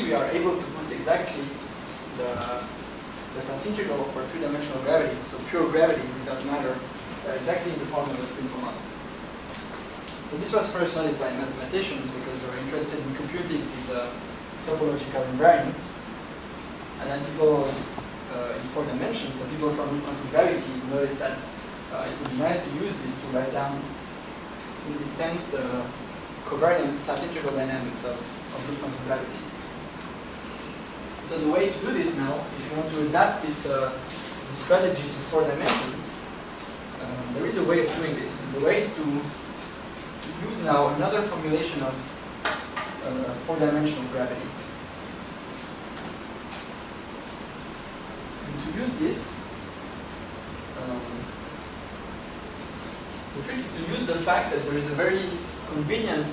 we are able to put exactly the path integral for three-dimensional gravity, so pure gravity without matter, exactly in the form of a spin-four model. So this was first noticed by mathematicians because they were interested in computing these topological invariants. And then people in 4 dimensions, so people from quantum gravity noticed that it would be nice to use this to write down, in this sense, the covariant path integral dynamics of loose quantum gravity. So the way to do this now, if you want to adapt this strategy to 4 dimensions, there is a way of doing this. And the way is to use now another formulation of 4-dimensional gravity. And to use this, the trick is to use the fact that there is a very convenient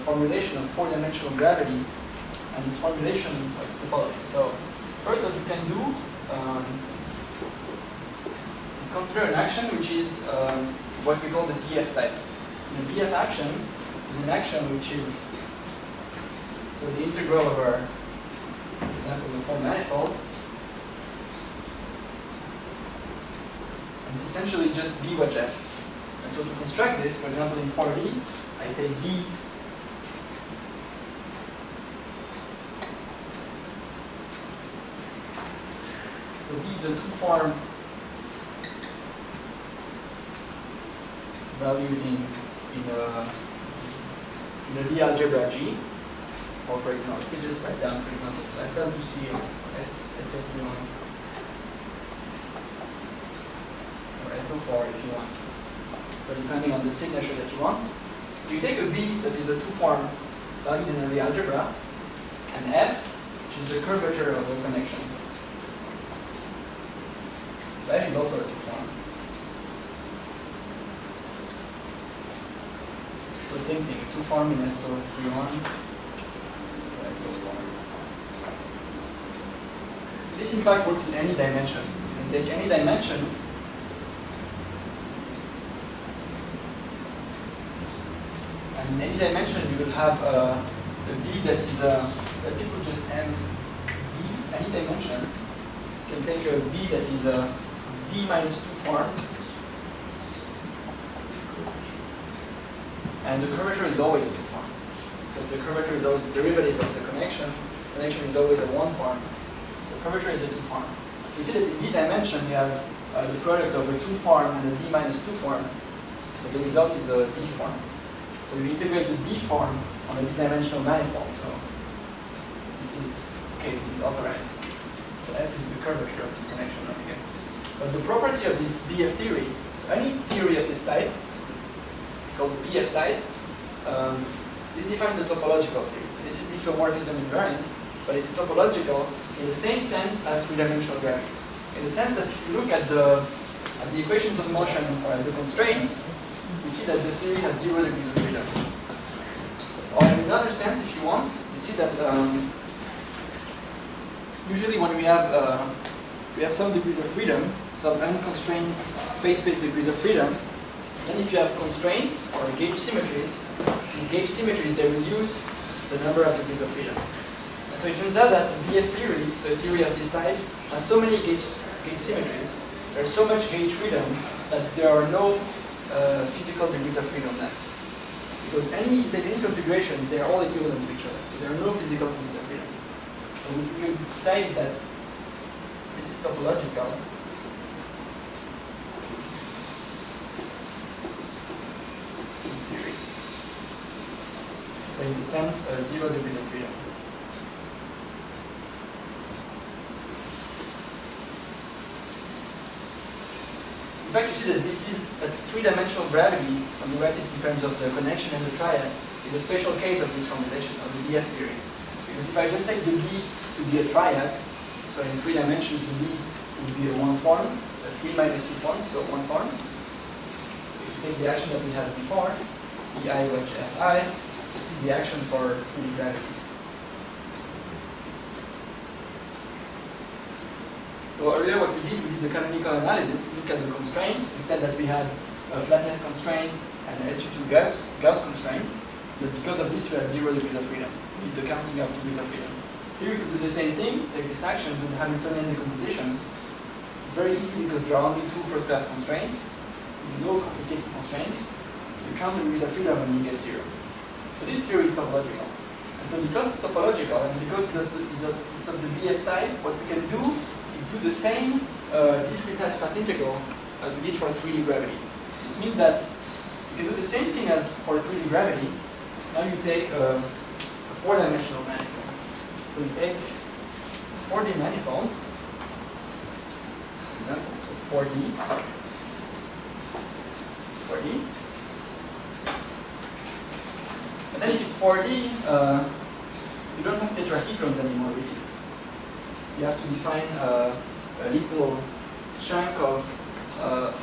formulation of 4-dimensional gravity, and this formulation is the following. So first what you can do is consider an action which is what we call the DF type. And the DF action is an action which is, so the integral over, for example, the 4 manifold, and it's essentially just B wedge F. And so to construct this, for example, in 4D, I take B so B is a two-form valued in a Lie algebra G, or for example, you could just write down, for example, SL to C or SO3 or SO4 if you want. So depending on the signature that you want. So you take a B that is a two-form valued in a Lie algebra, and F, which is the curvature of the connection. So F is also a two-form. So same thing, two-form in SO31 or SO4. This in fact works in any dimension. You can take any dimension and in any dimension you will have a B that is let me put just M D, any dimension. You can take a B that is a D minus 2 form. And the curvature is always a 2 form. Because the curvature is always the derivative of the connection. The connection is always a 1 form. So curvature is a 2 form. So you see that in D dimension you have the product of a 2 form and a D minus 2 form. So the result is a D form. So you integrate the D form on a D-dimensional manifold. So this is okay, this is authorized. So F is the curvature of this connection over here. But the property of this BF theory, so any theory of this type, called BF type, this defines a topological theory. So this is diffeomorphism invariant, but it's topological in the same sense as three-dimensional gravity. In the sense that if you look at the equations of motion or at the constraints, we see that the theory has 0 degrees of freedom. Or in another sense, if you want, you see that usually when we have some degrees of freedom, some unconstrained phase-space degrees of freedom. Then if you have constraints or gauge symmetries, these gauge symmetries, they reduce the number of degrees of freedom. And so it turns out that BF theory, so a theory of this type, has so many gauge symmetries, there's so much gauge freedom that there are no physical degrees of freedom left. Because take any configuration, they're all equivalent to each other. So there are no physical degrees of freedom. So what we could say is that this is topological. So in the sense, 0 degrees of freedom. In fact, you see that this is a three-dimensional gravity, when you write it in terms of the connection and the triad, is a special case of this formulation, of the BF theory. Because if I just take the B to be a triad, so in 3 dimensions the B would be a 1 form, a 3 minus 2 form, so 1 form. If you take the action that we had before, EI wedge FI, this is the action for 3D gravity. So earlier what we did the canonical analysis, look at the constraints. We said that we had a flatness constraint and a SU2 Gauss constraint, but because of this we had 0 degrees of freedom. We did the counting of degrees of freedom. Here we could do the same thing, take this action, do the Hamiltonian decomposition. It's very easy because there are only two first-class constraints, no complicated constraints. You count the degrees of freedom when you get 0. So this theory is topological. And so because it's topological and because it's of the BF type, what we can do is do the same discretized path integral as we did for 3D gravity. This means that you can do the same thing as for 3D gravity. Now you take a 4-dimensional manifold. So you take a 4D manifold, for example, so 4D, and then if it's 4D, you don't have tetrahedrons anymore, really. You have to define a little chunk of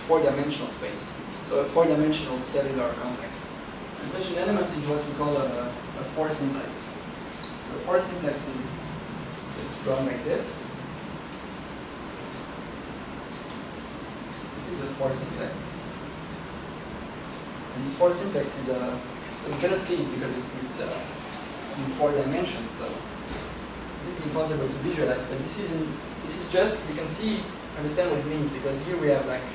4-dimensional space, so a 4-dimensional cellular complex. And such an element is what we call a 4-simplex. So a 4-simplex is, it's drawn like this. This is a 4-simplex. And this 4-simplex is a, so you cannot see it because it's in 4 dimensions, so it's really impossible to visualize. But this is just, you can see, understand what it means, because here we have like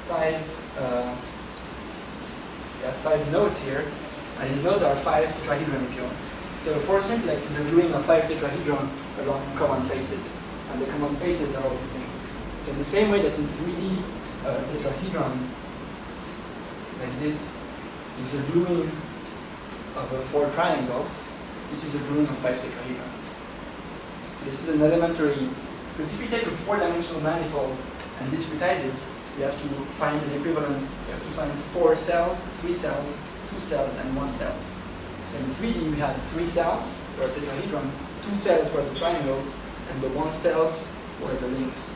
5 nodes here, and these nodes are 5 tetrahedron if you want. So a 4-simplex is a gluing of 5 tetrahedron along common faces, and the common faces are all these things. So in the same way that in 3D tetrahedron, like this, is a gluing of 4 triangles, this is a gluing of 5 tetrahedron. So this is an elementary, because if you take a 4-dimensional manifold and discretize it, you have to find an equivalent, you have to find 4 cells, 3 cells, 2 cells, and 1 cell. So in 3D we have 3 cells, were tetrahedron, 2 cells were the triangles, and the 1 cells were the links.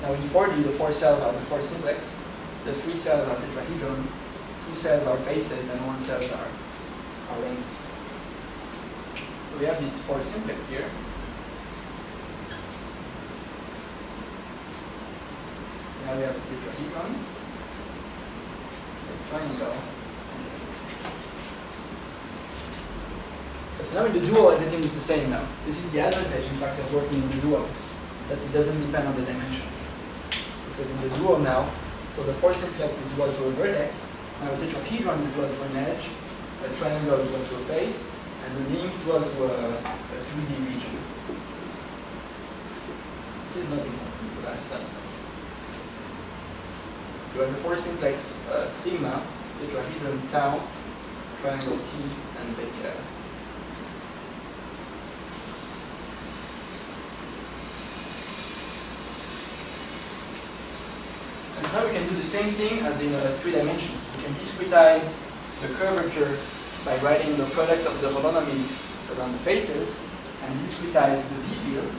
Now in 4D, the 4 cells are the 4-simplex, the 3 cells are tetrahedron, 2 cells are faces, and 1 cells are links. So we have this 4-simplex here. Now we have a tetrahedron, a triangle. So now in the dual, everything is the same now. This is the advantage, in fact, of working in the dual, that it doesn't depend on the dimension. Because in the dual now, so the 4-simplex is dual to a vertex, now a tetrahedron is dual to an edge, a triangle is dual to a face, and the link dual to a 3D region. This is not important, the last step. So we have the 4-simplex sigma, tetrahedron tau, triangle T, and big L. And now we can do the same thing as in 3 dimensions. We can discretize the curvature by writing the product of the holonomies around the faces and discretize the B field.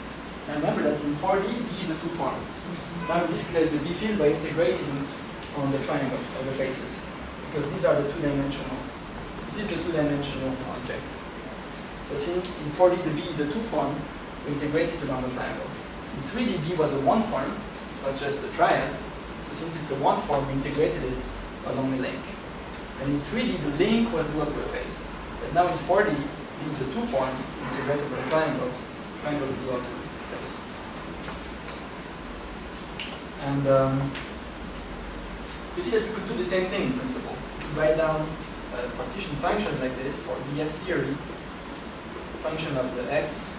And remember that in 4D, B is a 2-form. So now we discretize the B field by integrating on the triangle of the faces, because these are the 2-dimensional. This is the 2-dimensional object. So since in 4D the B is a 2-form, we integrate it along the triangle. In 3D, B was a 1-form. It was just a triad. So since it's a 1-form, we integrated it along the link. And in 3D, the link was dual to a face. But now in 4D, B is a 2-form, integrated over a triangle. Triangle is dual to a face. And you see that we could do the same thing in principle. We could write down a partition function like this for BF theory, function of the x,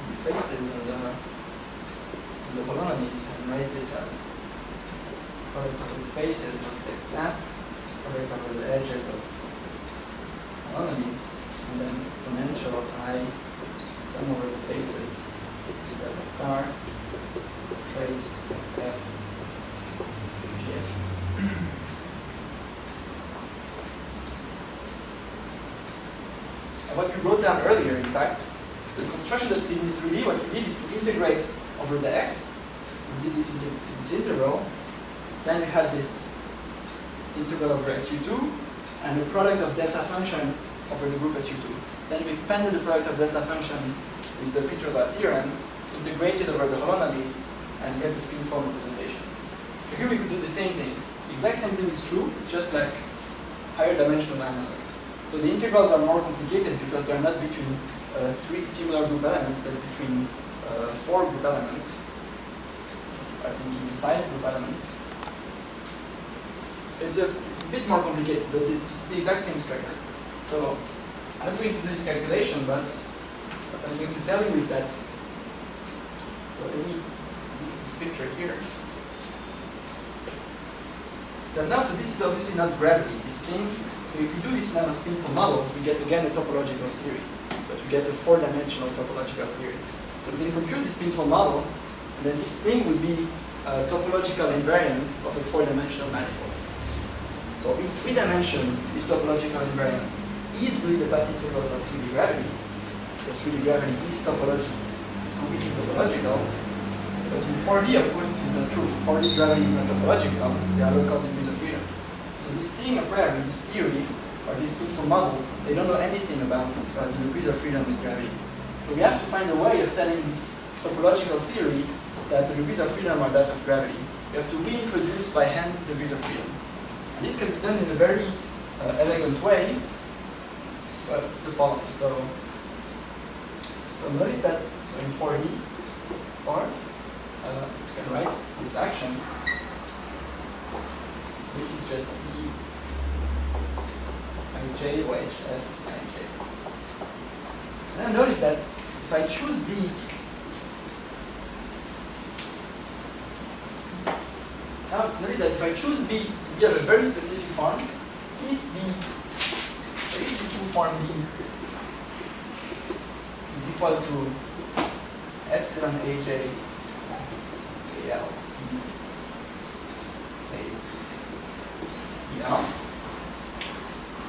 the faces, and the holonomies, and write this as product of the faces of x f, product over the edges of holonomies, and then exponential of I sum over the faces to delta star, trace x f. And what we wrote down earlier, in fact, the construction that we did in 3D, what we did is to integrate over the x. We did this integral. Then we had this integral over SU2 and the product of delta function over the group SU2. Then we expanded the product of delta function with the Petrova theorem, integrated over the holonomies, and get the spin form representation. So here we could do the same thing. The exact same thing is true, it's just like higher dimensional analog. So the integrals are more complicated because they're not between 3 similar group elements, but between 4 group elements, I think even 5 group elements. It's a bit more complicated, but it's the exact same structure. So I'm not going to do this calculation, but what I'm going to tell you is that, well, let me leave this picture here. That now, so this is obviously not gravity, this thing. So if we do this now as spinful model, we get again a topological theory, but we get a 4-dimensional topological theory. So we can compute this spinful model, and then this thing would be a topological invariant of a 4-dimensional manifold. So in 3 dimensions, this topological invariant is really the path integral for 3D gravity, because 3D gravity is topology, it's completely topological. But in 4D, of course, this is not true. 4D gravity is not topological, there are local degrees of freedom. So this thing, a priori, this theory, or this spinful model, they don't know anything about the degrees of freedom with gravity. So we have to find a way of telling this topological theory that the degrees of freedom are that of gravity. We have to reintroduce by hand degrees of freedom. And this can be done in a very elegant way. Well, it's the following. So notice that so in 4D, or you can write this action. This is just E ij, wedge, F, ij. Now notice that if I choose B, now notice that if I choose B to be of a very specific form, if this new form B is equal to epsilon aj KL now,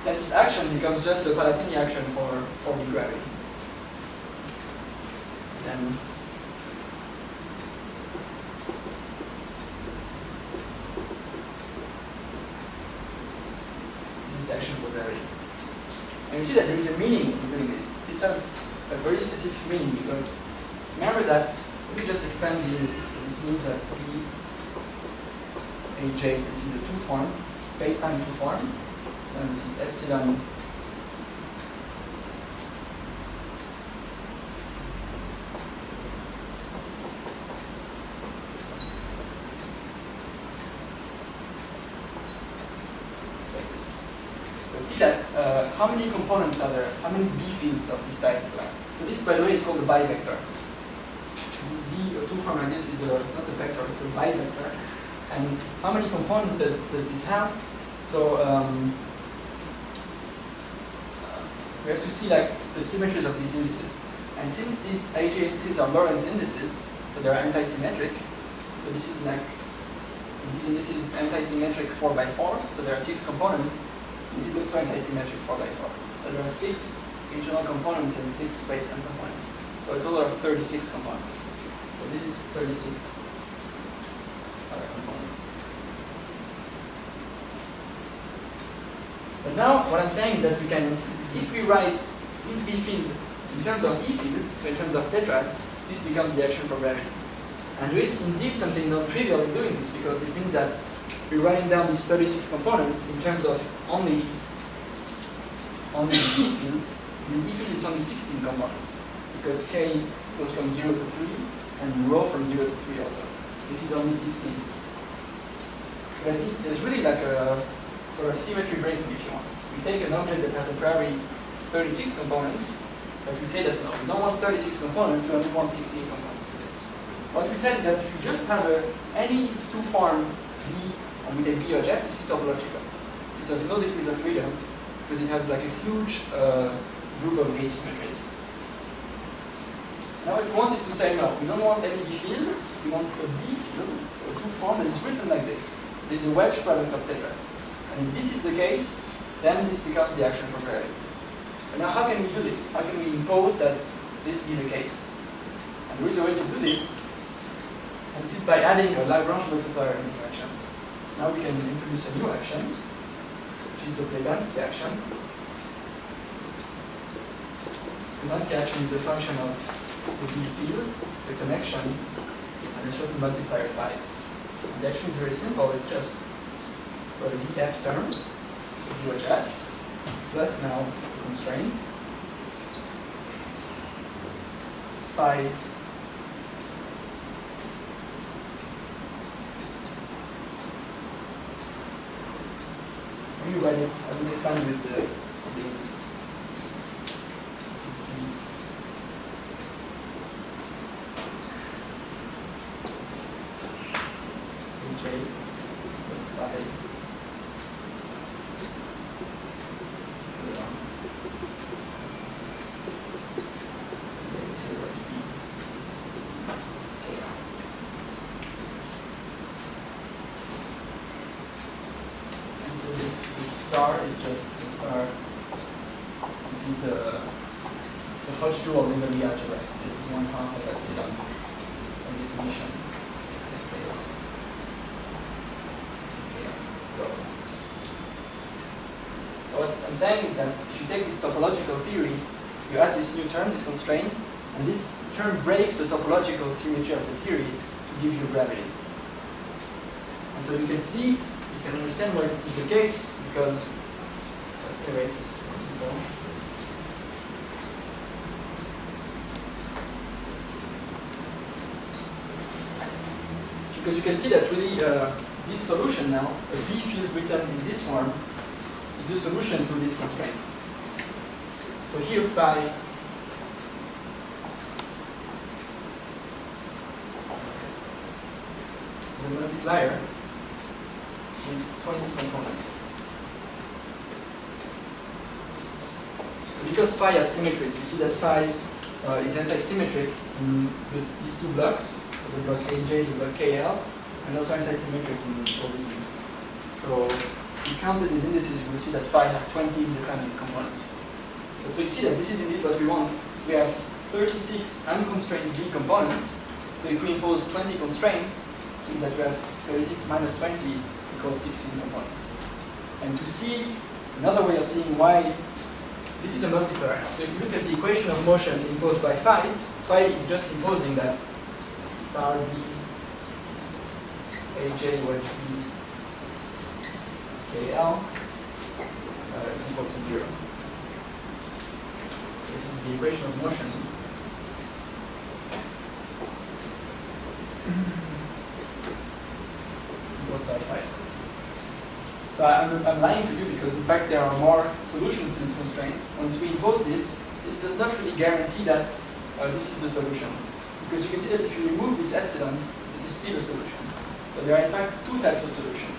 then this action becomes just the Palatini action for the gravity. Then this is the action for gravity. And you see that there is a meaning in doing this. This has a very specific meaning because remember that, let me just expand the indices. So this means that B, Aj, this is a 2 form, space-time 2 form, and this is epsilon like this. Let's see that how many components are there? How many B fields of this type? So this, by the way, is called a bivector. This B, a 2 form like this, it's not a vector, it's a bivector. And how many components does this have? So we have to see like the symmetries of these indices. And since these Aj indices are Lorentz indices, so they are anti-symmetric. So this is like, in these indices it's anti-symmetric 4 by 4. So there are 6 components. This is also anti-symmetric 4 by 4. So there are 6 internal components and 6 space-time components. So a total of 36 components. So this is 36 other components. But now what I'm saying is that we can, if we write this B field in terms of E fields, so in terms of tetrads, this becomes the action for gravity. And there is indeed something non-trivial in doing this because it means that we're writing down these 36 components in terms of only E fields. With E field it's only 16 components because K goes from 0 to 3 and rho from 0 to 3 also. This is only 16. There's really like a sort of symmetry breaking if you want. We take an object that has a priori 36 components, but we say that no, we don't want 36 components, we only want 16 components. What we said is that if you just have any 2 form B, and we take B or F, this is topological. This has no degrees of freedom because it has like a huge group of H symmetries. Now what we want is to say no, we don't want any B field, we want a B field, so a 2 form that is written like this. There is a wedge product of tetrads. And if this is the case, then this becomes the action for gravity. But now how can we do this? How can we impose that this be the case? And there is a way to do this, and this is by adding a Lagrange multiplier in this action. So now we can introduce a new action, which is the Plebanski action. Plebanski action is a function of the B field, the connection, and a certain multiplier phi. And the action is very simple, it's just so the F term, so UHF, plus now the constraint, phi. When you write it, I will expand with the indices. This is E. J plus phi. Star is just the star. This is the Hodge dual in the Lie algebra. This is 1/2 of epsilon by definition. So what I'm saying is that if you take this topological theory, you add this new term, this constraint, and this term breaks the topological symmetry of the theory to give you gravity. And so you can see, you can understand why this is the case, because let me erase this before. Because you can see that really this solution now, a B field written in this form, is a solution to this constraint. So here phi is a multiplier with 20 components. So because phi has symmetries, you see that phi is antisymmetric in these two blocks, so the block AJ, the block KL, and also antisymmetric in all these indices. So if you counted these indices, you will see that phi has 20 independent components. So you see that this is indeed what we want. We have 36 unconstrained B components. So if we impose 20 constraints, it means that we have 36 minus 20 equals 16 components. And to see another way of seeing why this is a multiplier. So if you look at the equation of motion imposed by phi, phi is just imposing that star B, AJ, wedge B, KL is equal to 0. So this is the equation of motion. Imposed by phi. So I'm lying to you because in fact there are more solutions to this constraint. Once we impose this does not really guarantee that this is the solution. Because you can see that if you remove this epsilon, this is still a solution. So there are in fact two types of solution.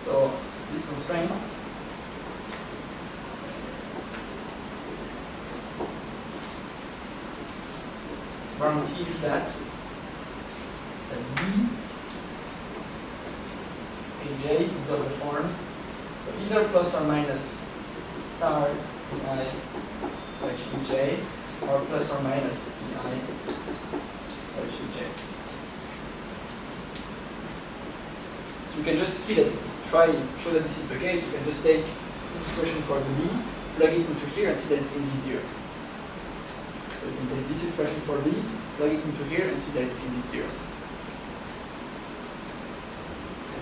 So this constraint guarantees that B AJ is of the form, so either plus or minus star EI wedge EJ, or plus or minus EI wedge EJ. So you can just see that, show that this is the case. You can just take this expression for the B, plug it into here, and see that it's indeed 0. So you can take this expression for B, plug it into here, and see that it's indeed 0.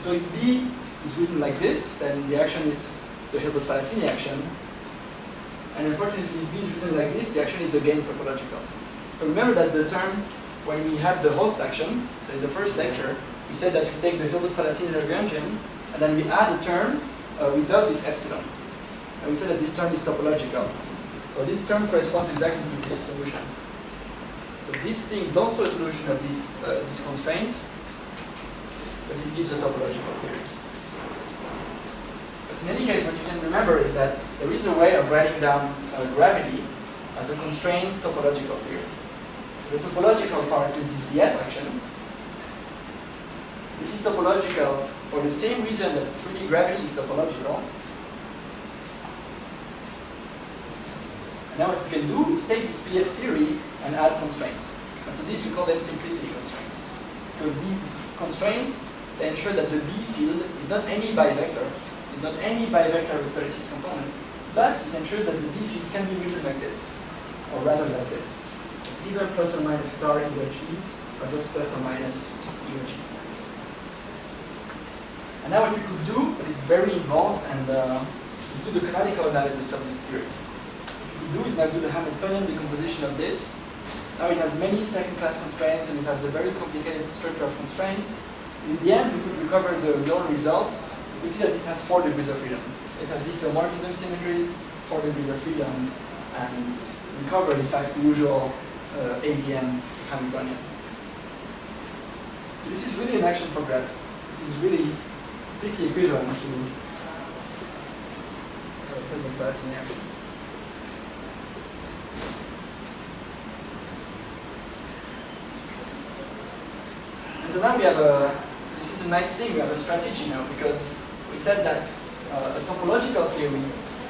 So if B is written like this, then the action is the Hilbert-Palatini action. And unfortunately, if B is written like this, the action is again topological. So remember that the term, when we had the host action, so in the first lecture, we said that we take the Hilbert-Palatini Lagrangian, and then we add a term without this epsilon. And we said that this term is topological. So this term corresponds exactly to this solution. So this thing is also a solution of these constraints, but this gives a topological theory. But in any case, what you can remember is that there is a way of writing down gravity as a constrained topological theory. So the topological part is this df action, which is topological for the same reason that 3D gravity is topological. And now what we can do is take this PF theory and add constraints. And so these we call them simplicity constraints. Because these constraints, they ensure that the B field is not any bivector, is not any bivector with 36 components, but it ensures that the B field can be written like this, or rather like this. It's either plus or minus star E wedge E, or just plus or minus E wedge E. And now what we could do, but it's very involved, and is do the canonical analysis of this theory. If you we do is now do the Hamiltonian decomposition of this. Now it has many second-class constraints and it has a very complicated structure of constraints. In the end, we could recover the known result. We could see that it has 4 degrees of freedom. It has diffeomorphism symmetries, 4 degrees of freedom, and recover, in fact, the usual ADM Hamiltonian. So this is really an action for gravity. This is really pretty equivalent to putting that in action. And so now we have this is a nice thing, we have a strategy now, because we said that a topological theory,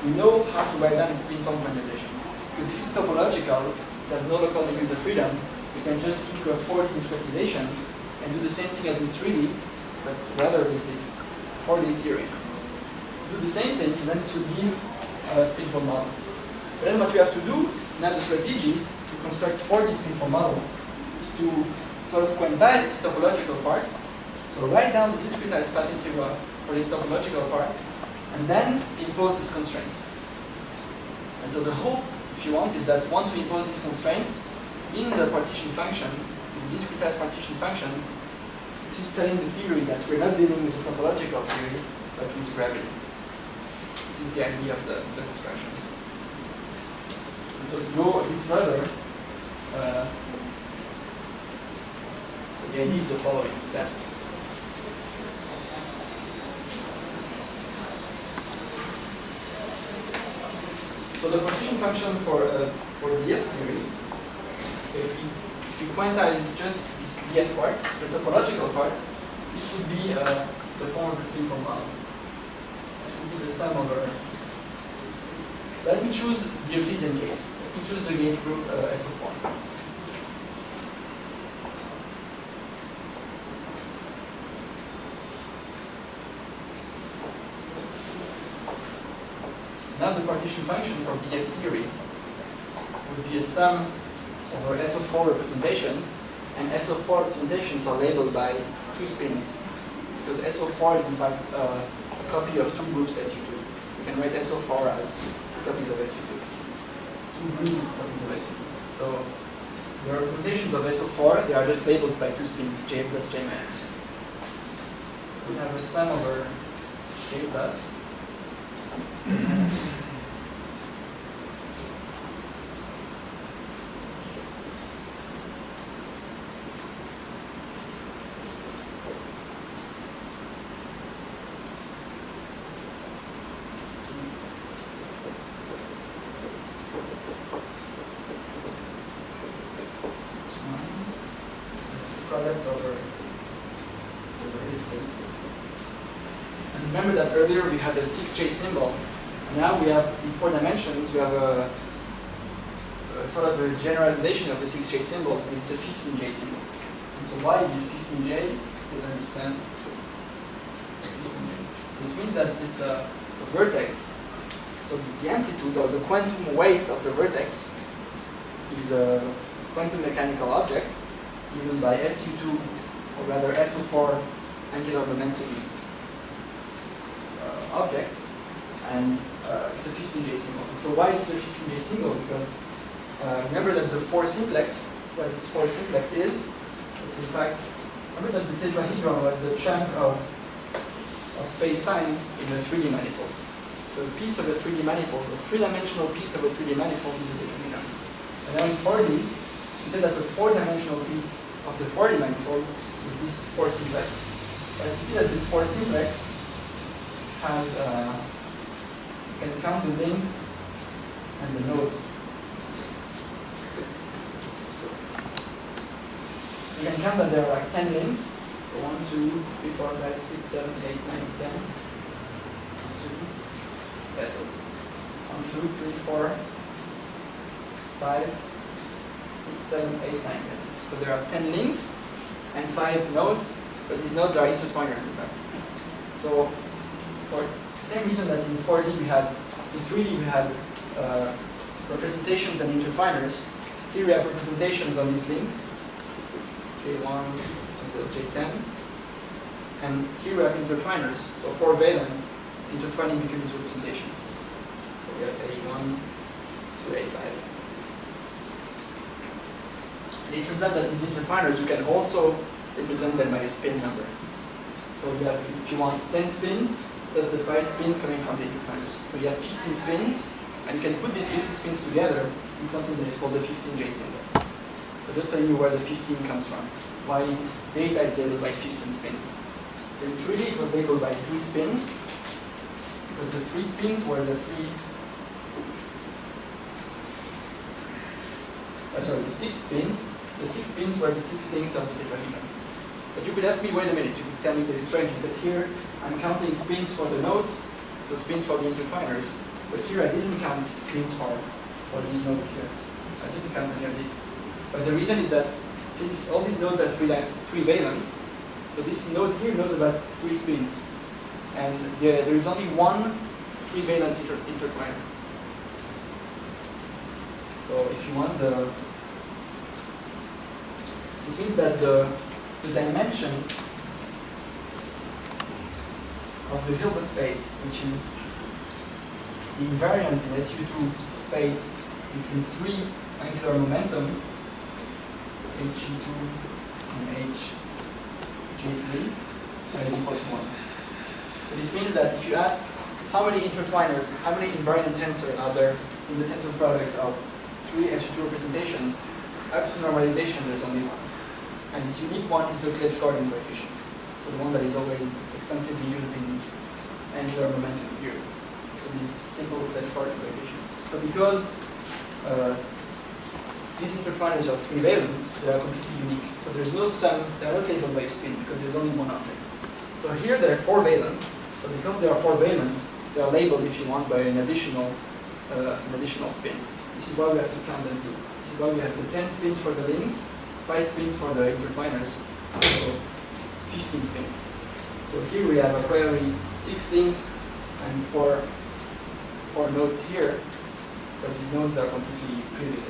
we know how to write down its spin-form quantization. Because if it's topological, it has no local degrees of freedom, we can just keep a 4D discretization and do the same thing as in 3D, but rather with this 4D theory. So do the same thing, and then this will give a spin-form model. But then what we have to do, now the strategy to construct 4D spin-form model, is to sort of quantize this topological part. So write down the discretized path integral for this topological part, and then impose these constraints. And so the hope, if you want, is that once we impose these constraints in the partition function, the discretized partition function, this is telling the theory that we're not dealing with a topological theory, but with gravity. This is the idea of the construction. And so to go a bit further, so the idea is the following, is that so the partition function for DF theory, so if we quantize just this DF part, the topological part, this would be the form of the spin-form model. This would be the sum over. Let me choose the Euclidean case. Let me choose the gauge group SO4. Now the partition function for DF theory would be a sum over SO4 representations, and SO4 representations are labeled by 2 spins, because SO4 is in fact a copy of 2 groups SU2. We can write SO4 as 2 copies of SU2, 2 blue copies of SU2. So the representations of SO4, they are just labeled by 2 spins, J plus J minus. We have a sum over J plus product over distance. And remember that earlier we had a 6J symbol. And now we have, in 4 dimensions, we have a sort of a generalization of the 6J symbol. It's a 15J symbol. And so why is it 15J? You understand. 15J. This means that this vertex, so the amplitude or the quantum weight of the vertex is a quantum mechanical object given by SU2, or rather SO4 angular momentum objects, and it's a 15J symbol. So why is it a 15J symbol? Because remember that the 4 simplex, what this 4 simplex is, it's in fact, remember that the tetrahedron was the chunk of space-time in a 3D manifold. So the piece of a 3D manifold, a 3-dimensional piece of a 3D manifold is a tetrahedron. And now in 4D, we say that the 4-dimensional piece of the 4D manifold is this 4 simplex. But you see that this 4 simplex has, you can count the links and the nodes. You can count that there are like 10 links. So 1, 2, 3, 4, 5, 6, 7, 8, 9, 10. 2. Yeah, so 1, 2, 3, 4, 5, 6, 7, 8, 9, 10. So there are 10 links and 5 nodes, but these nodes are intertwiners in fact. So for the same reason that in 4D we had, in 3D we had representations and intertwiners, here we have representations on these links, J1 until J10, and here we have intertwiners, so 4 valence intertwining between these representations. So we have A1, to A5. And it turns out that these interfiners, you can also represent them by a spin number. So you have, if you want 10 spins, plus the 5 spins coming from the interfiners. So you have 15 spins, and you can put these 50 spins together in something that is called the 15J symbol. So just telling you where the 15 comes from, why this data is labeled by 15 spins. So in 3D it was labeled by 3 spins, because the 3 spins were the 6 spins. The 6 spins were the 6 links of the tetrahedron. But you could ask me, wait a minute, you could tell me that it's strange, because here I'm counting spins for the nodes, so spins for the intertwiners, but here I didn't count spins for these nodes here. I didn't count any of these. But the reason is that since all these nodes are three valent, so this node here knows about 3 spins, and there is only one 3 valent intertwiner. So if you want this means that the dimension of the Hilbert space, which is the invariant in SU2 space between 3 angular momentum, HG2 and HG3, is equal to 1. So this means that if you ask how many intertwiners, how many invariant tensor are there in the tensor product of 3 SU2 representations, up to normalization there's only one. And this unique one is the Clebsch-Gordon coefficient. So the one that is always extensively used in angular momentum theory. So these simple Clebsch-Gordon coefficients. So because these intertwiners are 3 valence, they are completely unique. So there's no sum, they are not labeled by spin because there's only one object. So here they're 4 valent. So because they are 4 valent, they are labeled, if you want, by an additional spin. This is why we have to count them too. This is why we have the 10 spins for the links, 5 spins for the intertwiners, so 15 spins. So here we have a query 6 links and 4 nodes here, but these nodes are completely privileged.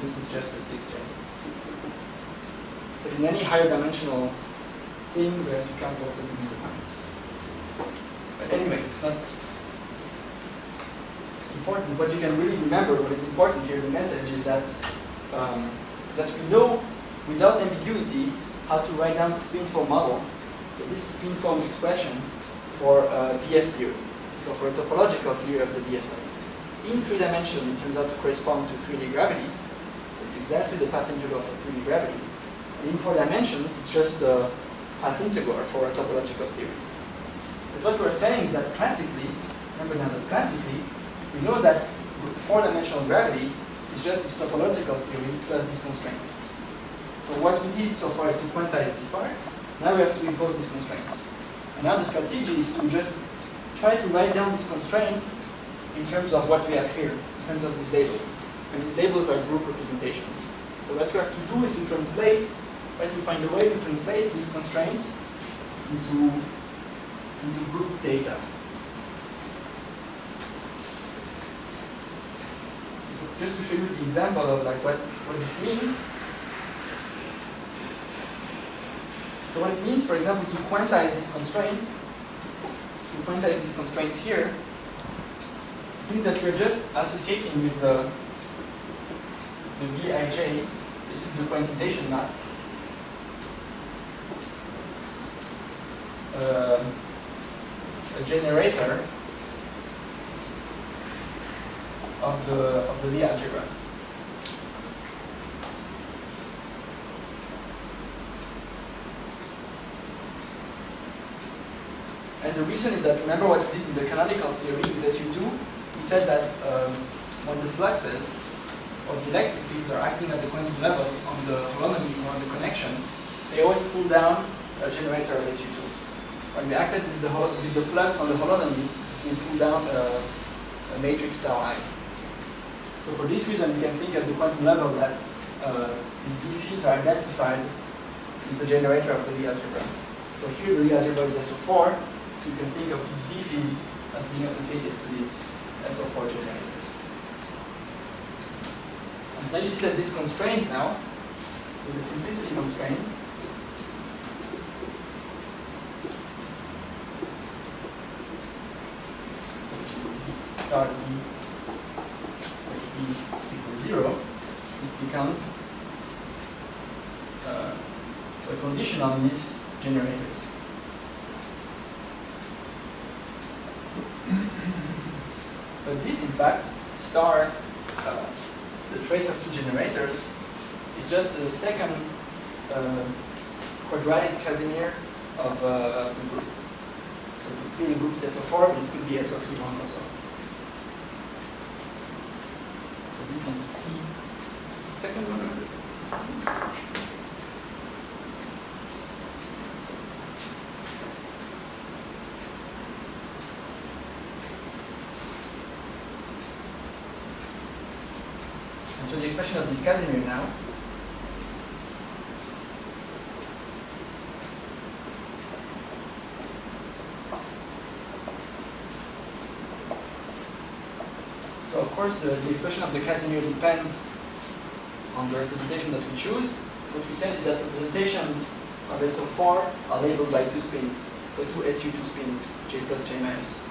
This is just a 6J. But in any higher dimensional thing, we have to count also these intertwiners. But anyway, it's not important. What you can really remember, what is important here, the message is that we know without ambiguity how to write down the spin-foam model. So this spin-foam expression for BF theory, so for a topological theory of the BF type. In 3 dimensions, it turns out to correspond to 3D gravity. So it's exactly the path integral for 3D gravity. And in 4 dimensions, it's just the path integral for a topological theory. But what we're saying is that classically, remember now that classically, we know that 4-dimensional gravity is just this topological theory plus these constraints. So what we did so far is to quantize this part. Now we have to impose these constraints. And now the strategy is to just try to write down these constraints in terms of what we have here, in terms of these labels. And these labels are group representations. So what we have to do is to translate, try to find a way to translate these constraints into group data. Just to show you the example of like what this means. So what it means, for example, to quantize these constraints here, means that we're just associating with the Bij. This is the quantization map. A generator of the Lie algebra. And the reason is that, remember what we did in the canonical theory in SU2, we said that when the fluxes of the electric fields are acting at the quantum level on the holonomy or on the connection, they always pull down a generator of SU2. When we acted with the flux on the holonomy, we pull down a matrix tau I. So for this reason, you can think at the quantum level that these B fields are identified with the generator of the Lie algebra. So here the Lie algebra is SO4, so you can think of these B fields as being associated to these SO4 generators. And so now you see that this constraint now, so the simplicity constraint, star B this becomes a condition on these generators. But this, in fact, star, the trace of two generators, is just the second quadratic Casimir of the group. So here the group is SO4, but it could be SO3 also. So this is C, the second one. And so the expression of this Casimir now so of course the expression of the Casimir depends on the representation that we choose. What we said is that representations of SO4 are labeled by two spins. So two SU2 spins, J plus J minus.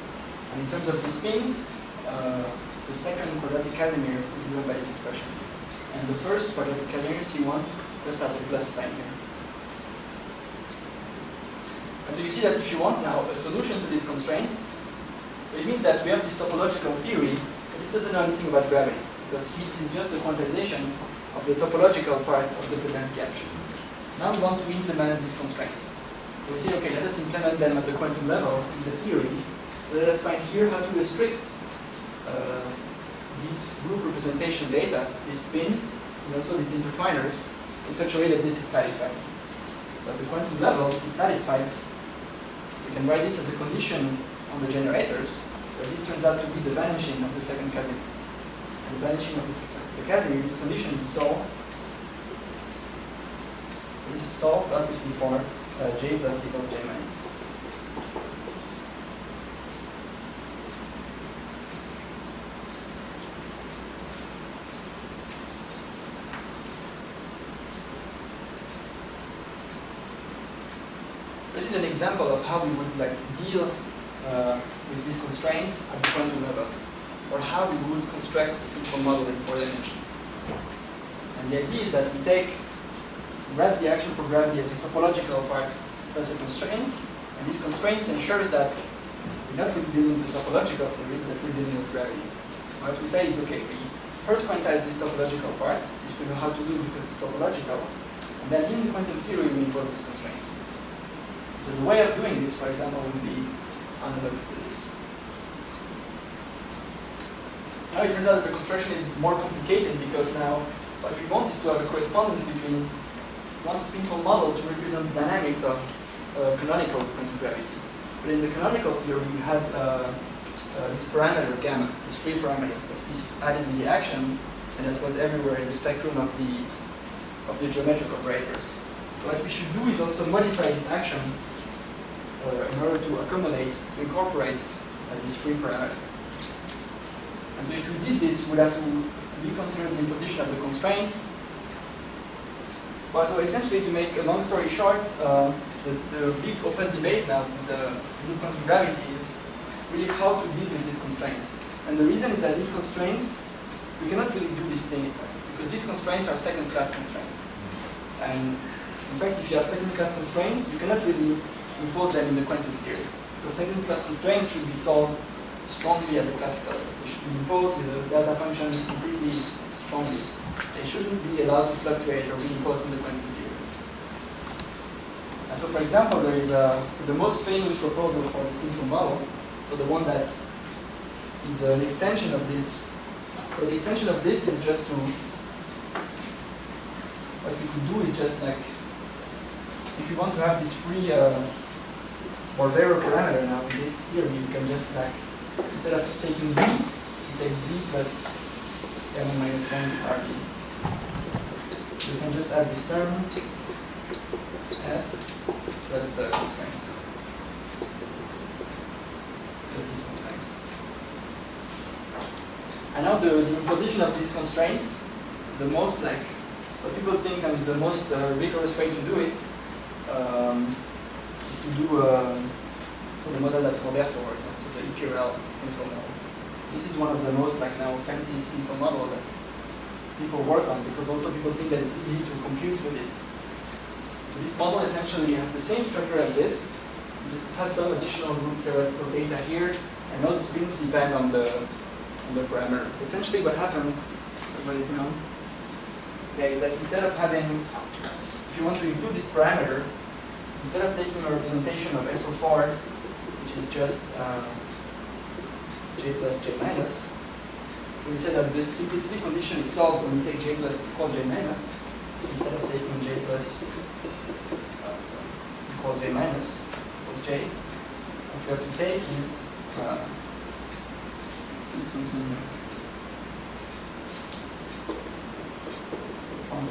And in terms of the spins, the second quadratic Casimir is given by this expression. And the first quadratic Casimir, C1, just has a plus sign here. And so you see that if you want now a solution to this constraint, it means that we have this topological theory, but this doesn't know anything about gravity, because this is just a quantization of the topological part of the Podlansky action. Now we want to implement these constraints. So we say, okay, let us implement them at the quantum level in the theory. So let us find here how to restrict these group representation data, these spins, and also these intertwiners, in such a way that this is satisfied. So at the quantum level, this is satisfied. We can write this as a condition on the generators, but this turns out to be the vanishing of the second Casimir. And the vanishing of the Casimir, this condition is solved. This is solved, obviously, for J plus equals J minus. This is an example of how we would deal with these constraints at the quantum level, or how we would construct a spinfold model in 4 dimensions. And the idea is that we take the action for gravity as a topological part plus a constraint, and these constraints ensures that we're not really dealing with the topological theory, but we're dealing with gravity. What we say is, okay, we first quantize this topological part, this we know how to do because it's topological, and then in the quantum theory we impose these constraints. So the way of doing this, for example, would be analogous to this. So now it turns out that the construction is more complicated because now what we want is to have a correspondence between one spinfold model to represent the dynamics of canonical quantum gravity. But in the canonical theory, we had this parameter gamma, this free parameter that is added in the action, and that was everywhere in the spectrum of the geometric operators. So what we should do is also modify this action in order to incorporate this free parameter. And so if we did this, we'd have to reconsider the imposition of the constraints. Well, so essentially, to make a long story short, the big open debate now with the quantum gravity is really how to deal with these constraints. And the reason is that these constraints, we cannot really do this thing in fact, because these constraints are second-class constraints. And in fact, if you have second-class constraints, you cannot really impose them in the quantum theory. Because second-class constraints should be solved strongly at the classical level. They should be imposed with a delta function completely strongly. They shouldn't be allowed to fluctuate or be imposed in the quantum theory. And so, for example, there is the most famous proposal for the spinfold model. So the one that is an extension of this. So the extension of this is just to, what we could do is just if you want to have this free Bordero parameter now in this theory, you can just instead of taking B, you take B plus gamma minus 1 star B. You can just add this term, F, plus the constraints. Plus these constraints. And now the imposition of these constraints, the most what people think is the most rigorous way to do it, is to do so the model that Roberto worked on, so the EPRL spinfold model. This is one of the most now fancy spinfold model that people work on, because also people think that it's easy to compute with it. This model essentially has the same structure as this, it just has some additional group theoretical data here, and all the things depend on the parameter. Essentially what happens, everybody know, is that instead of having, if you want to include this parameter, instead of taking a representation of SO4, which is just j plus j minus, so we said that this simplicity condition is solved when we take j plus equal j minus, instead of taking j plus equal j minus equals j. What you have to take is something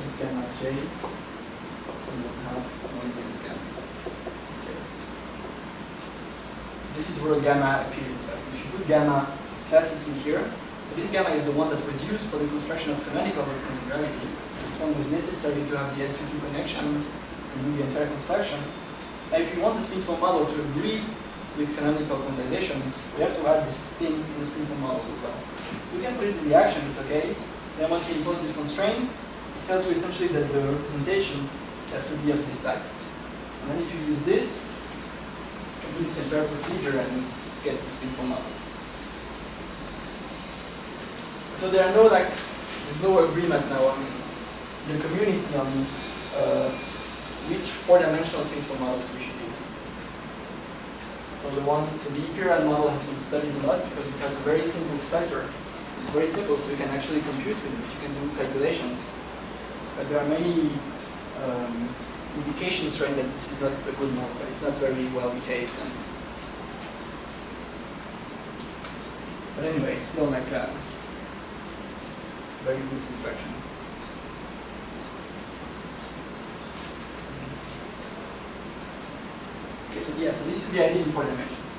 times gamma j, and we'll have 1 times gamma j. This is where gamma appears. If you put gamma classically here, so this gamma is the one that was used for the construction of canonical return to gravity. This one was necessary to have the SU2 connection and do the entire construction. Now, if you want the spinfold model to agree with canonical quantization, we have to add this thing in the spinfold models as well. So we can put it in the action, it's okay. Then once we impose these constraints, it tells you essentially that the representations have to be of this type. And then if you use this, you can do this entire procedure and get the spinfold model. So there are there's no agreement now on the community on which four-dimensional spinfold models we should use. So the imperial model has been studied a lot because it has a very simple spectre. It's very simple, so you can actually compute with it. You can do calculations. But there are many indications showing that this is not a good model, but it's not very well behaved. But anyway, it's still like a very good construction. Okay, so this is the idea in 4 dimensions.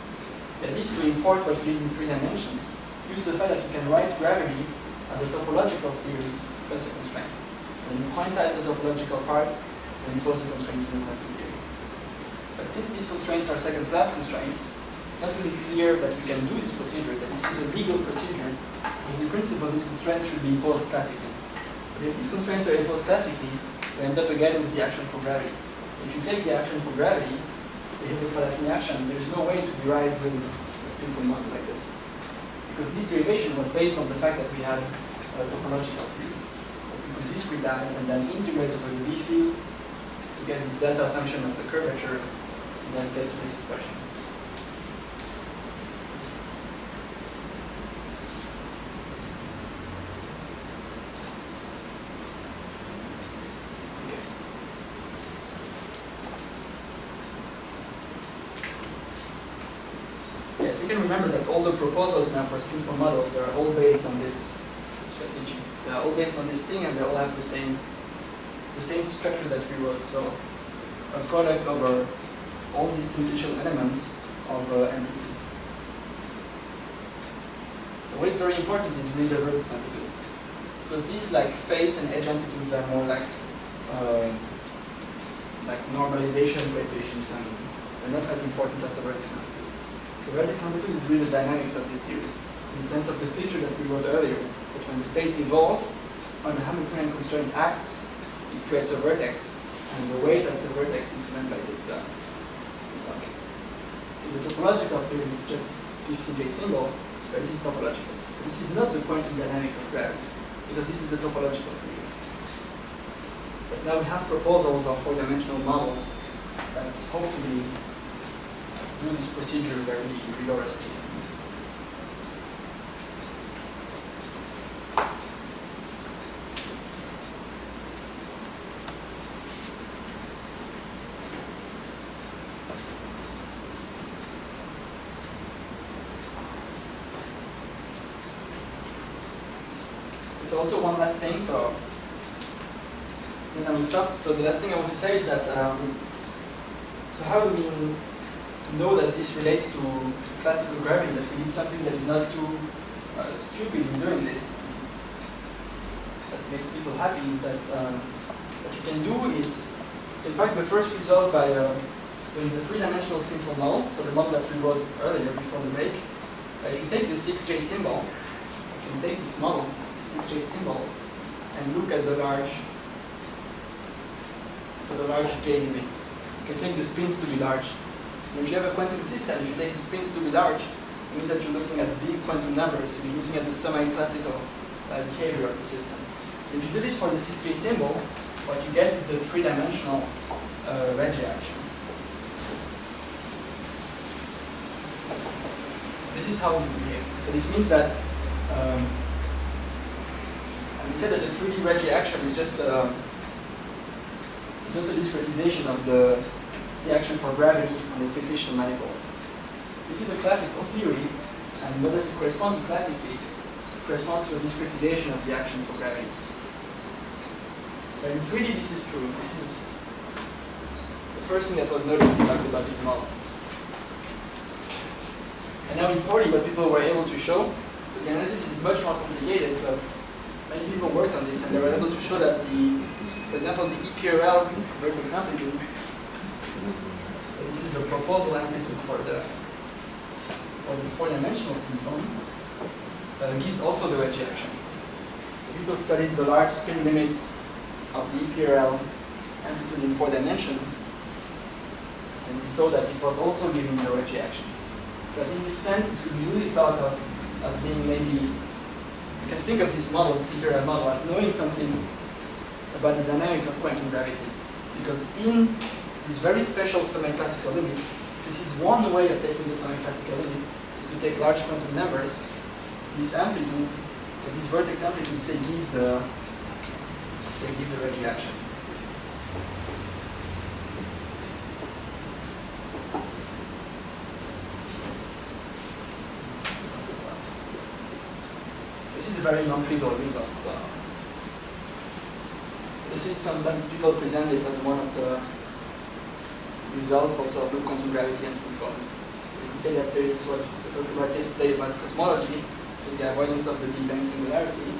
The idea is to import what we did in 3 dimensions. Use the fact that you can write gravity as a topological theory plus a constraint. When you quantize the topological part, then impose the constraints in the quantum theory. But since these constraints are second-class constraints, it's not really clear that we can do this procedure, that this is a legal procedure, because in principle these constraints should be imposed classically. But if these constraints are imposed classically, we end up again with the action for gravity. If you take the action for gravity, the Hilbert-Palatini action, there is no way to derive really a spinfold model like this. Because this derivation was based on the fact that we had a topological field that we could discretize and then integrate over the B field to get this delta function of the curvature and then get to this expression. Yes, we can remember that all the proposals now for spinfold models, they're all based on this strategy. They're all based on this thing, and they all have the same structure that we wrote. So a product over all these simplicial elements of amplitudes. What is very important is really the vertex amplitude, because these phase and edge amplitudes are more like normalization coefficients, and they're not as important as the vertex amplitude. The vertex amplitude is really the dynamics of the theory, in the sense of the picture that we wrote earlier, that when the states evolve, when the Hamiltonian constraint acts, it creates a vertex, and the weight of the vertex is given by this object. So the topological theory is just this 15J symbol, but this is topological. So this is not the quantum dynamics of gravity, because this is a topological theory. But now we have proposals of 4-dimensional models that hopefully do this procedure very rigorously. There's also one last thing, so then I will stop. So the last thing I want to say is that so how do we know that this relates to classical gravity, that we need something that is not too stupid in doing this, that makes people happy, is that what you can do is, so in fact the first result by, so in the 3-dimensional spinfold model, so the model that we wrote earlier before the break, if you take the 6J symbol, you can take this model, this 6J symbol, and and look at the large J limits. You can take the spins to be large. And if you have a quantum system, if you take the spins to be large, it means that you're looking at big quantum numbers, so you're looking at the semi-classical behavior of the system. If you do this for the C3 symbol, what you get is the three-dimensional Regge action. This is how it behaves. So this means that, and we said that the 3D Regge action is just a discretization of the action for gravity on the cyclicial manifold. This is a classical theory, and what does it correspond to classically? It corresponds to a discretization of the action for gravity. But in 3D this is true. This is the first thing that was noticed about these models. And now in 4D, what people were able to show, the analysis is much more complicated, but many people worked on this, and they were able to show that for example, the EPRL vertex amplitude, so this is the proposal amplitude for the 4-dimensional spin form, gives also the Regge action. So people studied the large spin limit of the EPRL amplitude in 4 dimensions, and we saw that it was also giving the Regge action. But in this sense, it could be really thought of as being maybe, you can think of this model, this EPRL model, as knowing something about the dynamics of quantum gravity. Because in these very special semi-classical limits, this is one way of taking the semi-classical limit, is to take large quantum numbers, this amplitude, so these vertex amplitudes, they give the Regge action. This is a very non-trivial result. So this is sometimes people present this as one of the results also of loop quantum gravity and spin forms. You can say that there is what we talked about yesterday about cosmology, so the avoidance of the Big Bang singularity,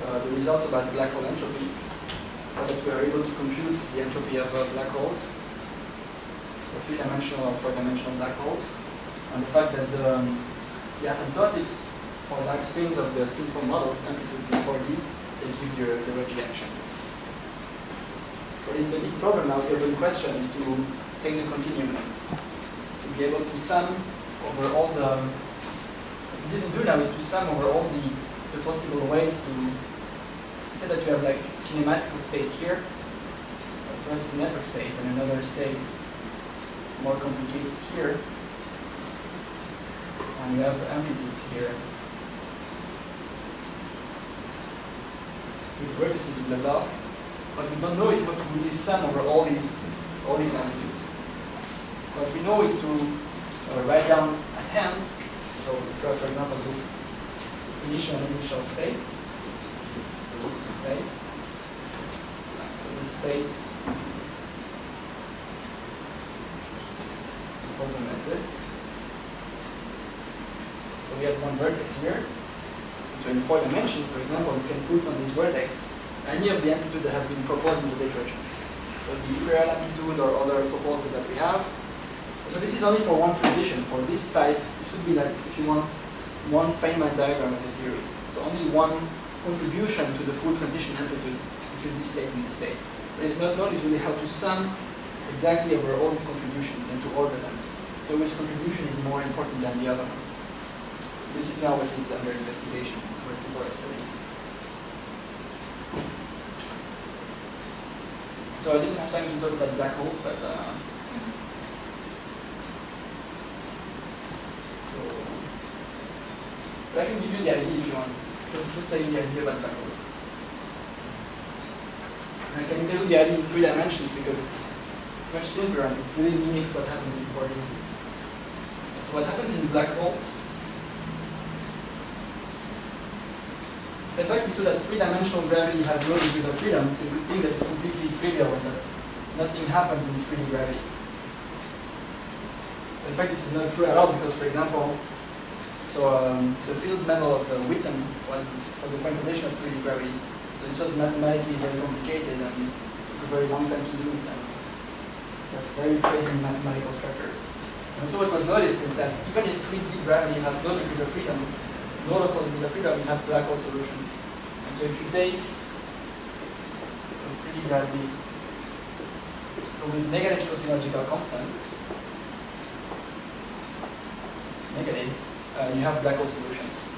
the results about black hole entropy, that we are able to compute the entropy of black holes, or 3-dimensional or 4-dimensional black holes, and the fact that the asymptotics or dark spins of the spin form models, amplitudes in 4D, they give you the Regge action. What is the big problem now? The open question is to take the continuum limit, to be able to sum over all the. What we didn't do now is to sum over all the possible ways to say that you have like kinematical state here, first network state, and another state more complicated here, and we have amplitudes here with vertices in the block. What we don't know is what to really sum over all these amplitudes. What we know is to write down at hand. So we draw, for example, this initial and initial state. So these two states. So this state. Hold them like this. So we have one vertex here. So in 4 dimensions, for example, we can put on this vertex any of the amplitude that has been proposed in the literature. So the EPRL amplitude or other proposals that we have. So this is only for one transition. For this type, this would be like, if you want, one Feynman diagram of the theory. So only one contribution to the full transition amplitude between this state and this state. What is not known is really how to sum exactly over all these contributions and to order them. So which contribution is more important than the other one. This is now what is under investigation, where people are studying. So I didn't have time to talk about black holes, but I can give you the idea if you want. Just tell you the idea about black holes. And I can tell you the idea in 3 dimensions because it's much simpler and it really mimics what happens in 4D. And so what happens in black holes? In fact, we saw that 3-dimensional gravity has low degrees of freedom, so we think that it's completely trivial and that nothing happens in 3D gravity. But in fact, this is not true at all because, for example, the Fields medal of Witten was for the quantization of 3D gravity. So this was mathematically very complicated and it took a very long time to do it. And it was very crazy mathematical structures. And so what was noticed is that even if 3D gravity has low degrees of freedom, no local degrees of freedom, it has black hole solutions. And so if you take 3D gravity. So with negative cosmological constant, negative, you have black hole solutions.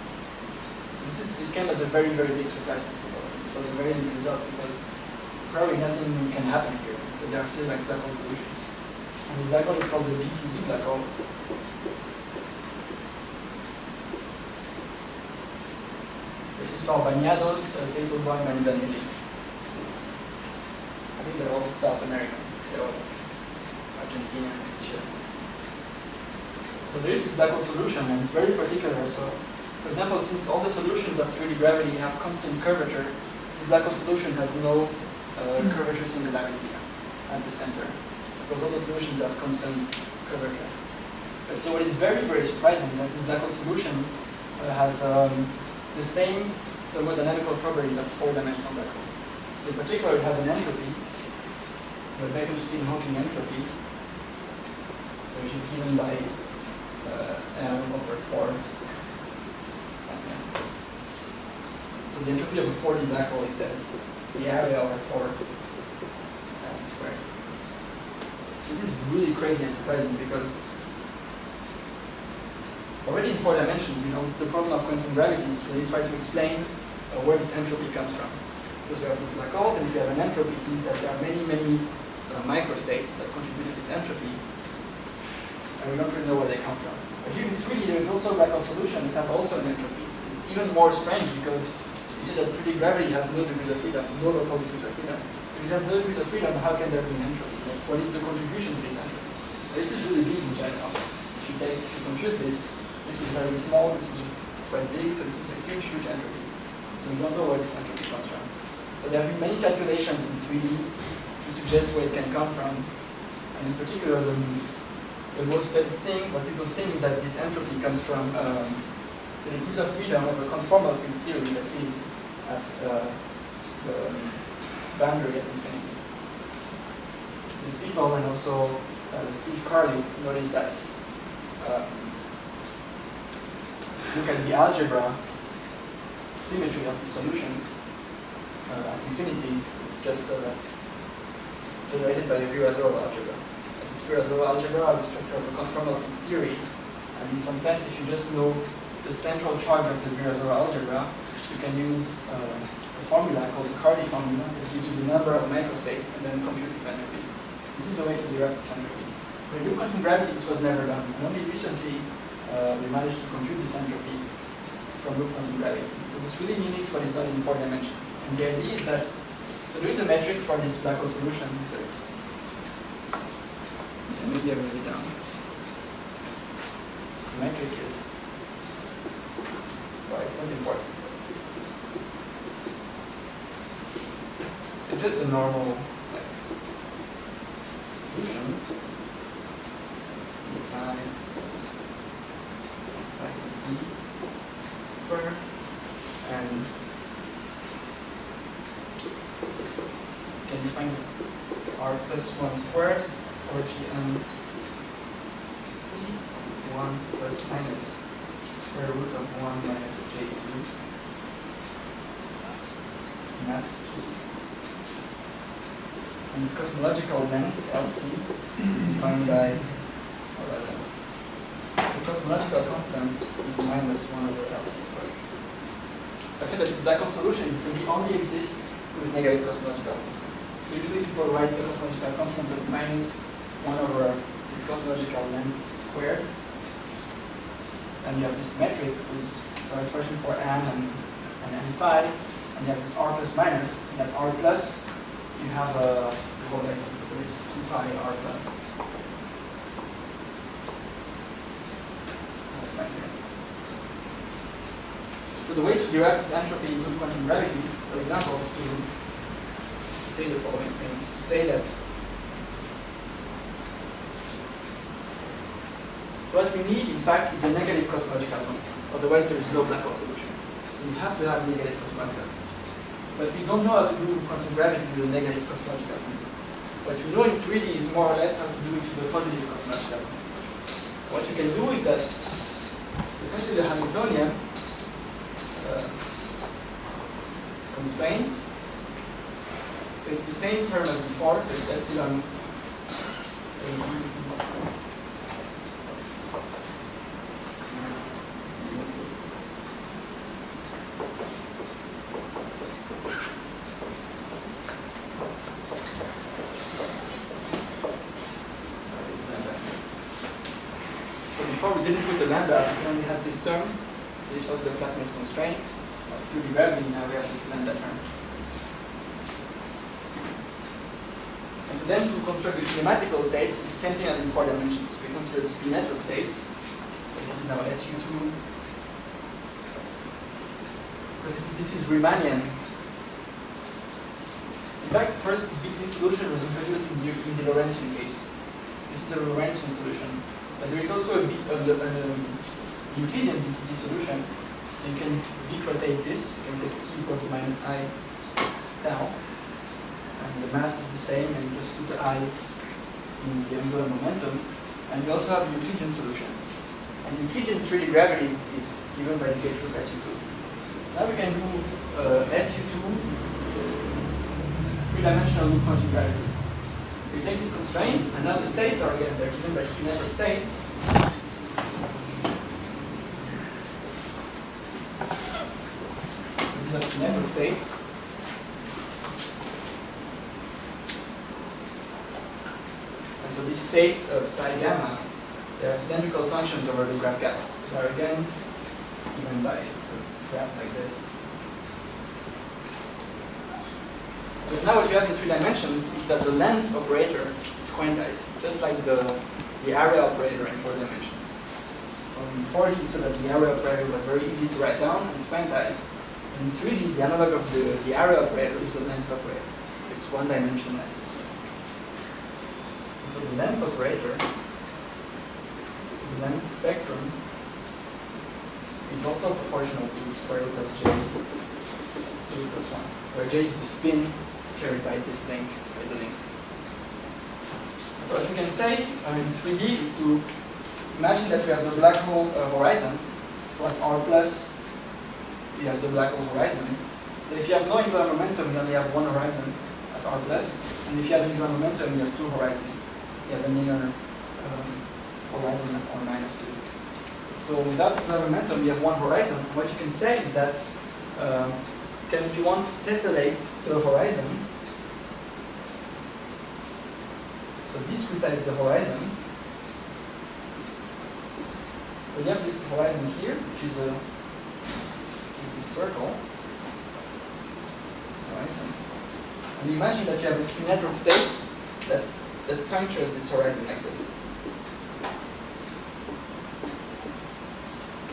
So this came as a very, very big surprise to people. This was a very big result because probably nothing can happen here, but there are still like black hole solutions. And the black hole is called the BTZ black hole. This is for Bañados, Teitelbaum, and Zanetti. I think they're all South American. They're all Argentina and Chile. So there is this black hole solution, and it's very particular. So, for example, since all the solutions of 3D gravity have constant curvature, this black hole solution has no curvature singularity at the center, because all the solutions have constant curvature. So what is very, very surprising is that this black hole solution has the same thermodynamical properties as four-dimensional black holes. In particular, it has an entropy, so the Bekenstein-Hawking entropy, which is given by M/4. So the entropy of a 4D black hole is this. It's the area over 4 squared. This is really crazy and surprising because already in 4 dimensions, we know the problem of quantum gravity is to really try to explain where this entropy comes from. Because we have these black holes, and if you have an entropy, it means that there are many, many microstates that contribute to this entropy, and we don't really know where they come from. But here in 3D, there is also a black hole solution that has also an entropy. It's even more strange because you see that 3D gravity has no degrees of freedom, no local degrees of freedom. So if it has no degrees of freedom, how can there be an entropy? Like, what is the contribution to this entropy? This is really big in general. If you compute this, this is very small, this is quite big, so this is a huge, huge entropy. So we don't know where this entropy comes from. So there have been many calculations in 3D to suggest where it can come from. And in particular, the most thing, what people think is that this entropy comes from the degrees of freedom of a conformal field theory that is at the boundary at infinity. These people, and also Steve Carley, noticed that look at the algebra symmetry of the solution at infinity. It's just generated by a Virasoro algebra. And this Virasoro algebra is the structure of a conformal field theory, and in some sense, if you just know the central charge of the Virasoro algebra, you can use a formula called the Cardy formula that gives you the number of microstates and then compute this entropy. This is a way to derive this entropy. But in quantum gravity, this was never done. And only recently, we managed to compute this entropy from loop quantum gravity. So this really mimics what is done in 4 dimensions. And the idea is that, so there is a metric for this black hole solution. Maybe I wrote it down. The metric is, well, it's not important. It's just a normal solution. Square, and can define this r plus 1 squared, it's 4gm c 1 plus minus square root of 1 minus j2 mass 2. And this cosmological length, LC, is defined by, the cosmological constant is minus 1 over LC squared. So I said that this black hole solution will only exist with negative cosmological constant. So usually people write the cosmological constant as minus 1 over this cosmological length squared. And you have this metric with some expression for n and n phi, and you have this r plus minus, and at r plus you have a whole recipe. So this is 2 pi r plus. So the way to derive this entropy in loop quantum gravity, for example, is to say the following thing: is to say that what we need, in fact, is a negative cosmological constant. Otherwise, there is no black hole solution. So we have to have negative cosmological constant. But we don't know how to do quantum gravity with a negative cosmological constant. What we know in 3D is more or less how to do it with a positive cosmological constant. What you can do is that essentially the Hamiltonian constraints So it's the same term as before, so it's epsilon. So before we didn't put the lambda, so we only had this term. So this was the flatness constraint. Through the gravity, now we have this lambda term. And so then to construct the kinematical states, it's the same thing as in 4 dimensions. We consider the spin network states. This is now SU2. Because if this is Riemannian, in fact, first this solution was introduced in the Lorentzian case. This is a Lorentzian solution. But there is also a Euclidean BTC solution. So you can rotate this. You can take t equals minus I tau. And the mass is the same, and you just put the I in the angular momentum. And we also have a Euclidean solution. And Euclidean 3D gravity is given by the gauge group SU2. Now we can do SU2 3-dimensional loop quantum gravity. So you take this constraint, and now the states are again, they're given by spin network states. These are spin network states. So these states of psi gamma, they are cylindrical functions over the graph gamma. So they are again given by graphs like this. So now what you have in 3 dimensions is that the length operator is quantized, just like the area operator in 4 dimensions. So in 4D, so that the area operator was very easy to write down and it's quantized. In 3D, the analog of the area operator is the length operator. It's 1 dimension less. So the length operator, the length spectrum, is also proportional to square root of j plus 1, where j is the spin carried by this link, by the links. So what we can say in 3D is to imagine that we have the black hole horizon. So at r plus, we have the black hole horizon. So if you have no angular momentum, you only have one horizon at r plus, and if you have angular momentum, you have 2 horizons. You have an inner horizon at r minus 2. So without angular momentum, you have one horizon. What you can say is that if you want to tessellate the horizon, so discretize the horizon. So you have this horizon here, which is this circle. This horizon. And imagine that you have a spin network state that punctures this horizon like this.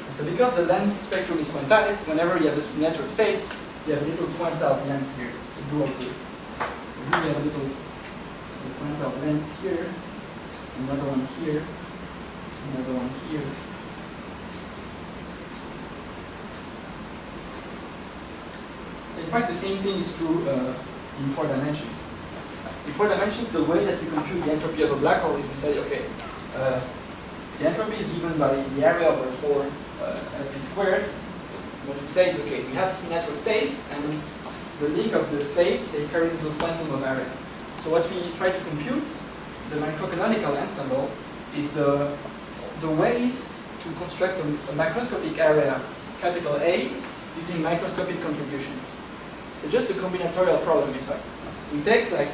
And so because the length spectrum is quantized, whenever you have a spin network state, you have a little quanta of length here. So dual here. So here you have a little quanta of length here, another one here, another one here. So in fact the same thing is true in 4 dimensions. In 4 dimensions, the way that we compute the entropy of a black hole is we say, okay, the entropy is given by the area over 4 LP squared. What we say is, okay, we have spin network states, and the link of the states, they carry the quantum of area. So what we try to compute, the microcanonical ensemble, is the ways to construct a macroscopic area, capital A, using microscopic contributions. So just a combinatorial problem, in fact. We take like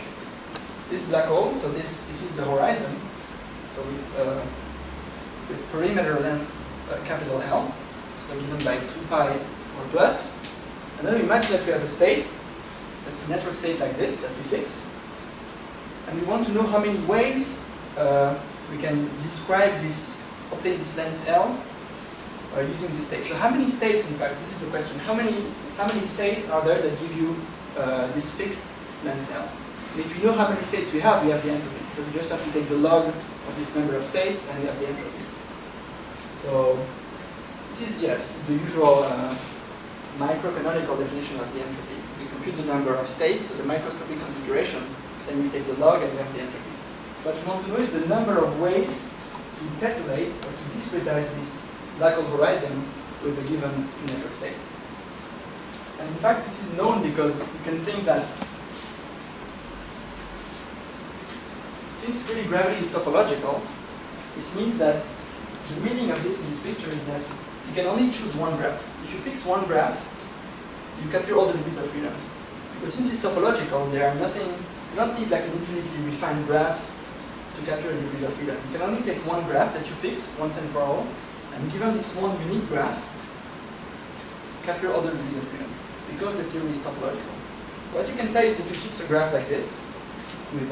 this black hole, so this is the horizon, so with perimeter length capital L, so given by 2 pi or plus, and then we imagine that we have a state, a spin network state like this that we fix, and we want to know how many ways we can describe this, obtain this length L using this state. So how many states, in fact, this is the question, how many states are there that give you this fixed length L? And if you know how many states we have the entropy, because we just have to take the log of this number of states and we have the entropy. So this is the usual microcanonical definition of the entropy. We compute the number of states, so the microscopic configuration, then we take the log and we have the entropy. What we want to know is the number of ways to tessellate or to discretize this black hole horizon with a given spin network state. And in fact, this is known because you can think that since really gravity is topological, this means that the meaning of this in this picture is that you can only choose one graph. If you fix one graph, you capture all the degrees of freedom. Because since it's topological, there are nothing, you don't need like an infinitely refined graph to capture the degrees of freedom. You can only take one graph that you fix once and for all, and given this one unique graph, capture all the degrees of freedom, because the theory is topological. What you can say is that you fix a graph like this, with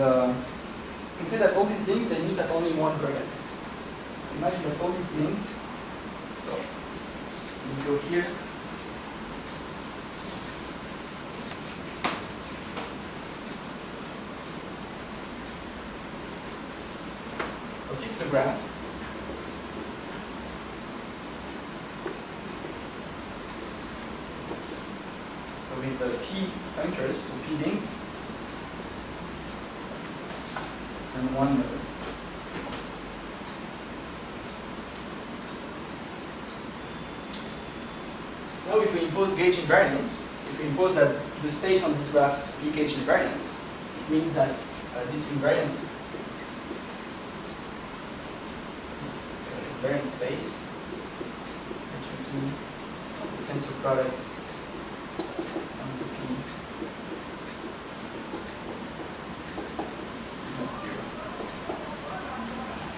you can say that all these links, they meet at only one vertex. Imagine that all these links, so we go here, so fix a graph. So with the p pointers, so p links, and one node. Now if we impose gauge invariance, if we impose that the state on this graph be gauge invariant, it means that this invariance, this invariant space, SU2 of the tensor product onto P is not 0.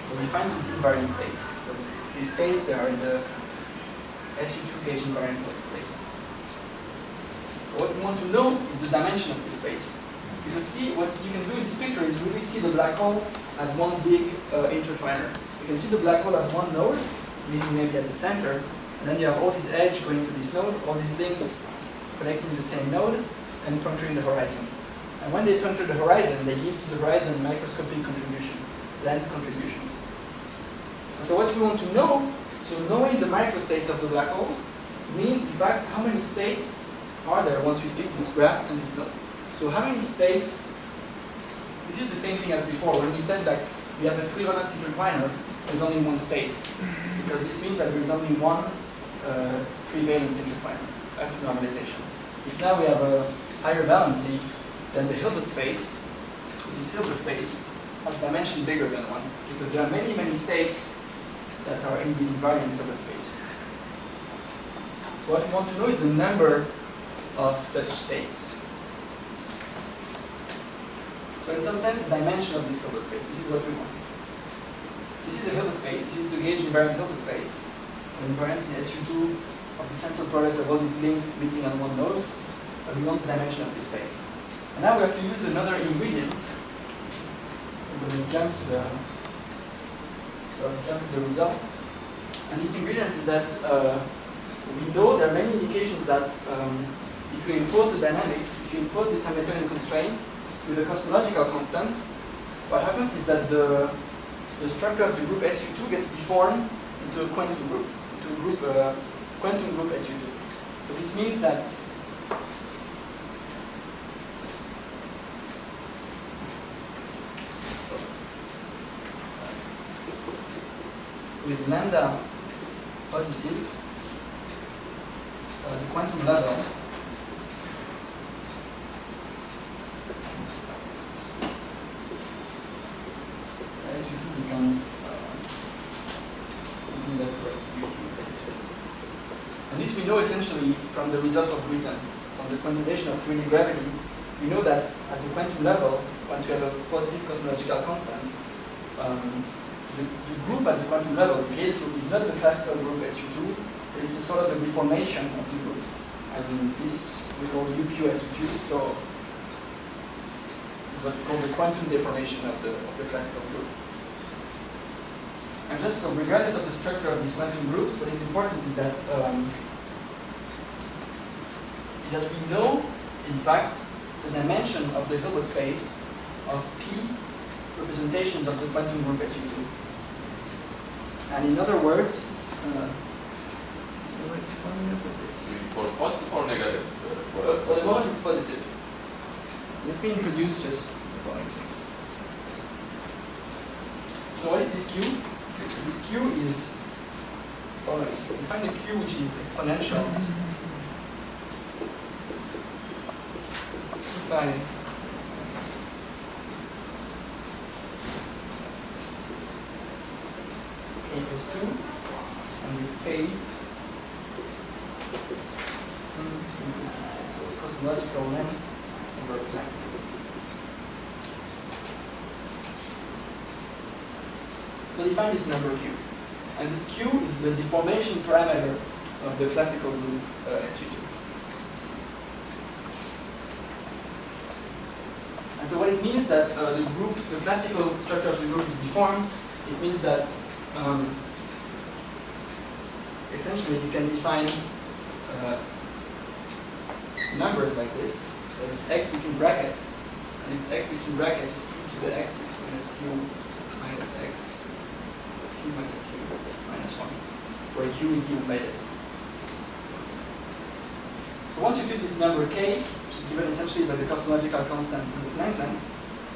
So we find these invariant states. So these states, they are in the SU2 gauge invariant product space. What we want to know is the dimension of this space. Because see, what you can do in this picture is really see the black hole as one big intertwiner. You can see the black hole as one node, meaning maybe at the center, and then you have all these edges going to this node, all these links connecting to the same node, and puncturing the horizon. And when they puncture the horizon, they give to the horizon microscopic contribution, length contributions. And so what we want to know, so knowing the microstates of the black hole means, in fact, how many states are there once we fit this graph and this node. So how many states, this is the same thing as before, when we said that we have a free valent intertwiner, there's only one state. Because this means that there is only one free valent intertwiner up to normalization. If now we have a higher valency, then the Hilbert space, this Hilbert space, has a dimension bigger than one. Because there are many, many states that are in the invariant Hilbert space. So what we want to know is the number of such states. So in some sense, the dimension of this Hilbert space, this is what we want. This is a Hilbert space, this is the gauge invariant Hilbert space. So invariant in SU2 of the tensor product of all these links meeting on one node, but we want the dimension of this space. And now we have to use another ingredient. We're going to jump to the result. And this ingredient is that we know there are many indications that if you impose the dynamics, if you impose this Hamiltonian constraint with a cosmological constant, what happens is that the structure of the group SU2 gets deformed into a quantum group, into a group, quantum group SU2. So this means that with lambda positive, so at the quantum level, SU2 becomes and this we know essentially from the result of Witten. So on the quantization of 3D gravity, we know that at the quantum level, once we have a positive cosmological constant, the group at the quantum level, the gauge group, is not the classical group SU2, but it's a sort of a deformation of the group. And this we call UQ SU2, so this is what we call the quantum deformation of the classical group. And just so regardless of the structure of these quantum groups, what is important is that we know, in fact, the dimension of the Hilbert space of P representations of the quantum group SU2. And in other words, for positive or negative? For the moment it's positive. So let me introduce just the following thing. So what is this Q? This Q is following. We find a Q which is exponential by equals 2, and this K so cosmological length over length. So define this number Q. And this Q is the deformation parameter of the classical group SU2. And so what it means that the classical structure of the group is deformed, it means that essentially you can define numbers like this. So this x between brackets, and this x between brackets is q to the x minus q minus x, q minus q minus 1, where q is given by this. So once you fit this number k, which is given essentially by the cosmological constant in the Planck length,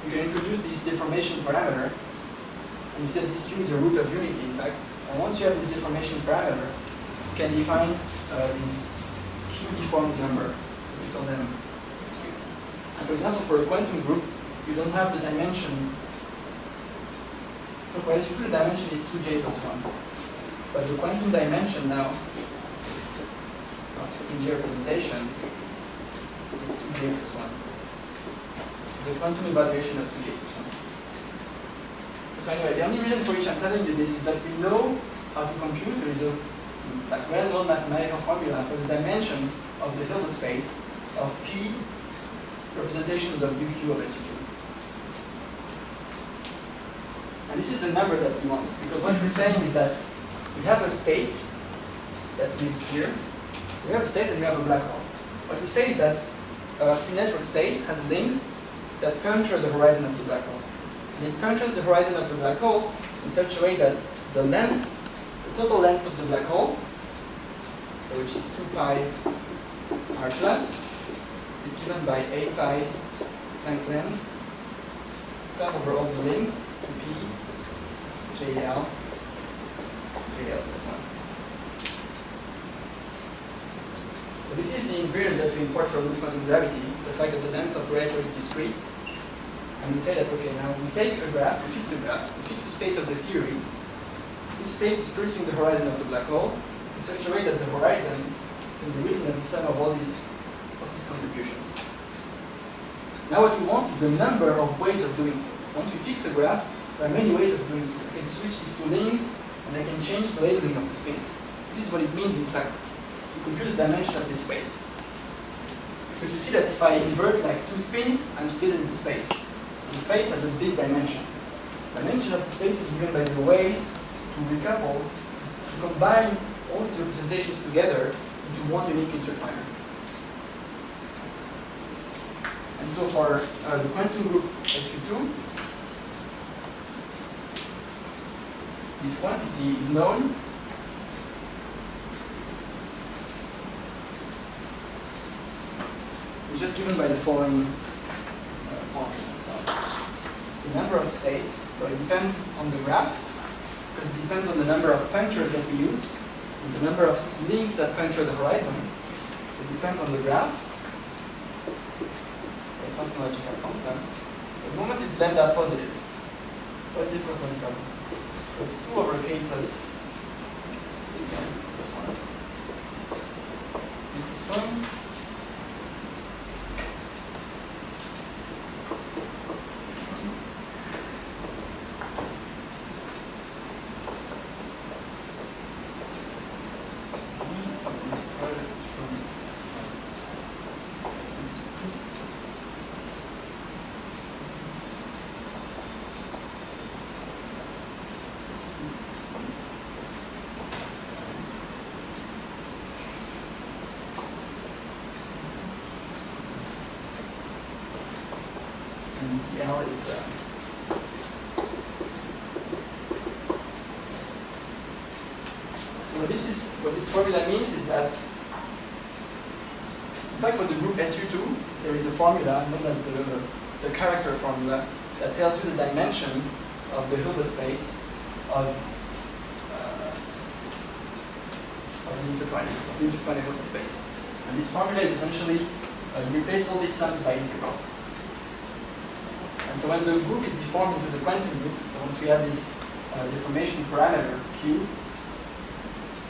you can introduce this deformation parameter, and you see that this q is a root of unity, in fact. And once you have this deformation parameter, you can define this q deformed number. So we call them q. And for example, for a quantum group, you don't have the dimension. So for SU2, the dimension is 2j plus 1. But the quantum dimension now of spin-j representation is 2j plus 1. The quantum evaluation of 2j plus 1. So anyway, the only reason for which I'm telling you this is that we know how to compute. There is a well-known mathematical formula for the dimension of the Hilbert space of P representations of UQ of SU2. And this is the number that we want, because what we're saying is that we have a state that lives here. We have a state and we have a black hole. What we say is that a spin network state has links that puncture the horizon of the black hole. And it punctures the horizon of the black hole in such a way that the length, the total length of the black hole, so which is 2 pi r plus, is given by a pi Planck length, sum over all the links to p JL plus 1. So this is the invariant that we import from quantum gravity, the fact that the length operator is discrete. And we say that, okay, now we take a graph, we fix a graph, we fix the state of the theory. This state is piercing the horizon of the black hole in such a way that the horizon can be written as the sum of all these contributions. Now what we want is the number of ways of doing so. Once we fix a graph, there are many ways of doing so. I can switch these two links, and I can change the labeling of the space. This is what it means, in fact, to compute the dimension of this space. Because you see that if I invert like two spins, I'm still in the space. And the space has a big dimension. The dimension of the space is given by the ways to recouple, to combine all these representations together into one unique intertwiner. And so for the quantum group SU2, this quantity is known it's just given by the following formula. So the number of states, so it depends on the graph, because it depends on the number of punctures that we use, and the number of links that puncture the horizon. It depends on the graph, the cosmological constant. The moment is lambda positive cosmological constant. So it's 2 over k plus 1. L is so what this formula means is that, in fact, for the group SU2, there is a formula known as the character formula that tells you the dimension of the Hilbert space of the intertwiner Hilbert space. And this formula is essentially you replace all these sums by integrals. And so when the group is deformed into the quantum group, so once we have this deformation parameter q,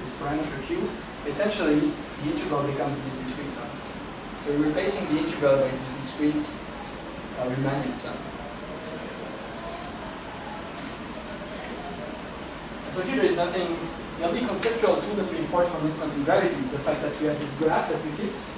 this parameter q, essentially the integral becomes this discrete sum. So we're replacing the integral by this discrete Riemannian sum. And so here there is nothing, the only conceptual tool that we import from quantum gravity is the fact that we have this graph that we fix,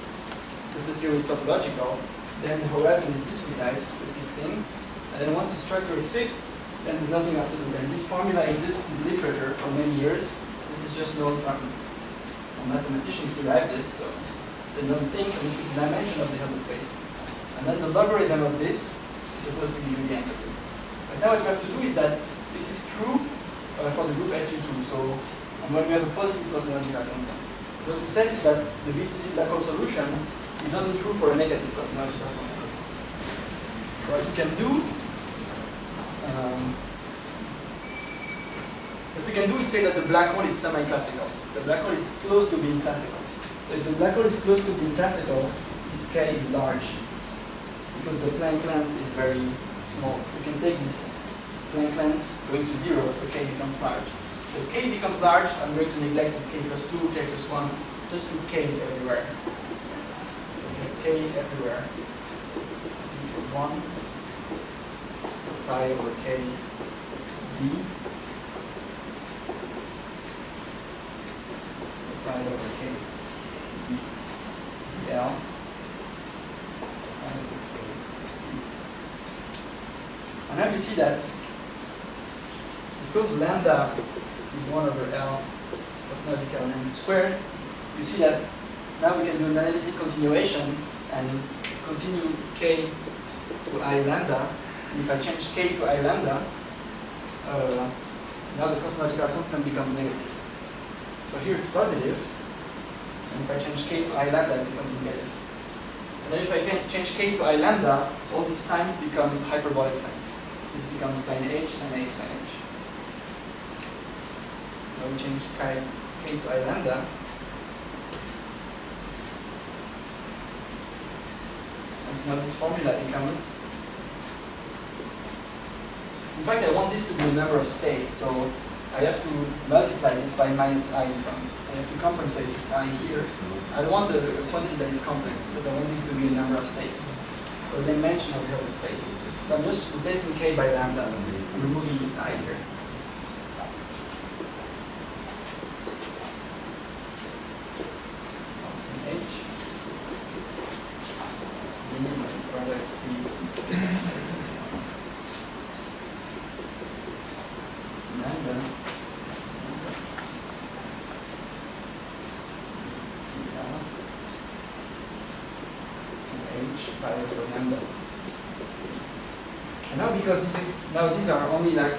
because the theory is topological, then the horizon is discretized with this thing, and then once the structure is fixed, then there's nothing else to do. And this formula exists in the literature for many years. This is just known from some mathematicians derived this, so it's a known thing, and this is the dimension of the Hilbert space. And then the logarithm of this is supposed to give you the entropy. But now what you have to do is that this is true for the group SU2, so when we have a positive cosmological constant. What we said is that the BTC black hole solution is only true for a negative cosmological constant. So what you can do, what we can do is say that the black hole is semi-classical. The black hole is close to being classical. So if the black hole is close to being classical, its K is large, because the Planck length is very small. We can take this Planck length going to 0, so K becomes large. So if K becomes large, I'm going to neglect this K plus 2, K plus 1, just put K's everywhere. So just K everywhere. Equals 1. So pi over K D. So pi over K D L. And now you see that because lambda is 1 over L cosmological lambda squared, you see that now we can do an analytic continuation and continue K to I lambda. And if I change K to I lambda, now the cosmological constant becomes negative. So here it's positive, and if I change K to I lambda, it becomes negative. And then if I can change K to I lambda, all these signs become hyperbolic signs. This becomes sin H, sin H, sin H. So we change K to I lambda. And so now this formula becomes, in fact I want this to be a number of states, so I have to multiply this by minus I in front. I have to compensate this I here. I don't want a quantity that is complex, because I want this to be a number of states, or a dimension of the Hilbert space. So I'm just replacing K by lambda and removing this I here. H. Product B. Lambda. H by over lambda. And now because these are only like,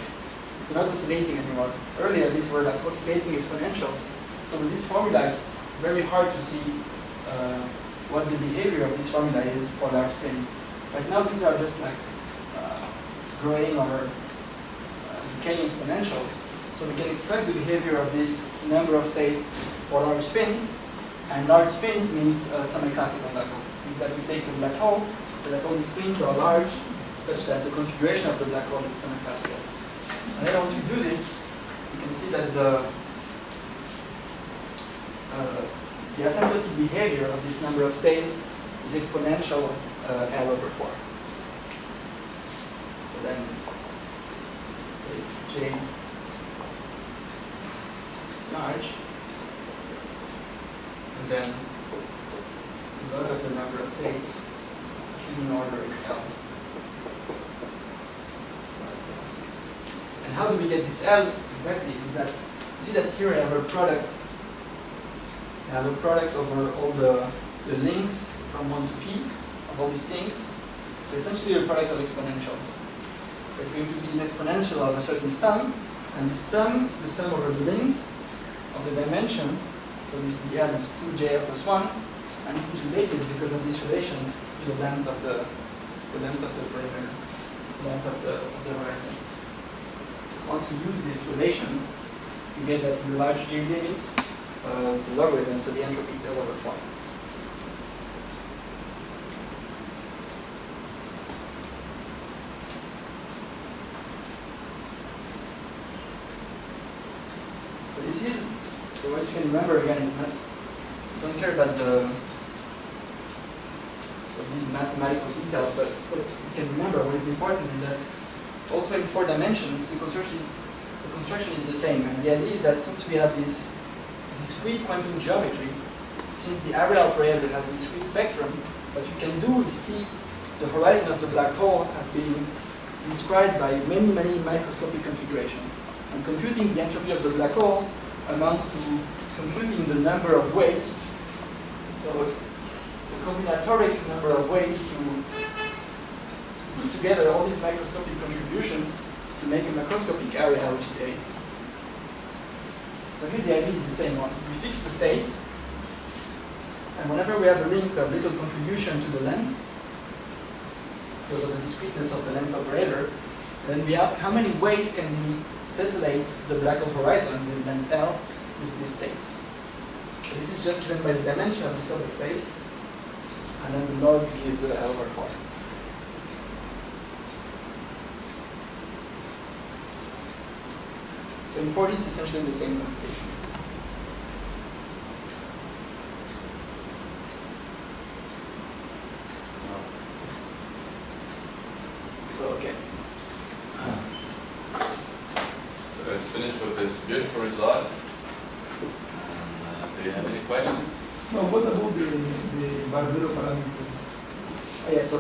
they're not oscillating anymore. Earlier these were like oscillating exponentials. So with this formula it's very hard to see what the behavior of this formula is for large spins. Right now these are just like growing or decaying exponentials. So we can extract the behavior of this number of states for large spins. And large spins means semi-classical black hole. It means that we take a black hole, that all the spins are large, such that the configuration of the black hole is semi-classical. And then once we do this, we can see that the asymptotic behavior of this number of states is exponential L over 4. So then J large, and then the log of the number of states in order is L. And how do we get this L exactly? Is that you see that here I have a product. I have a product over all the links from 1 to P of all these things. So essentially a product of exponentials. So it's going to be an exponential of a certain sum, and the sum is the sum over the links of the dimension. So this dl is 2jl plus 1, and this is related because of this relation to the length of the perimeter, length of the horizon. So once we use this relation, we get that in the large G limit, the logarithm, so the entropy is L over 4. this is, so what you can remember again is not, don't care about the, so these mathematical details, but what you can remember, what is important is that also in 4 dimensions, the construction is the same. And the idea is that since we have this discrete quantum geometry, since the area operator has a discrete spectrum, what you can do is see the horizon of the black hole as being described by many, many microscopic configurations. And computing the entropy of the black hole amounts to computing the number of ways, so the combinatoric number of ways to put together all these microscopic contributions to make a macroscopic area, which is A. So here the idea is the same one. We fix the state, and whenever we have a link, we have little contribution to the length, because of the discreteness of the length operator. And then we ask how many ways can we tessellate the black hole horizon with length L with this state. So this is just given by the dimension of the Hilbert space, and then the log gives L over 4. So in 4D, it's essentially the same computation. So, okay. So let's finish with this beautiful result. Do you have any questions? No, what about the Barbero parameter? Oh, yeah, so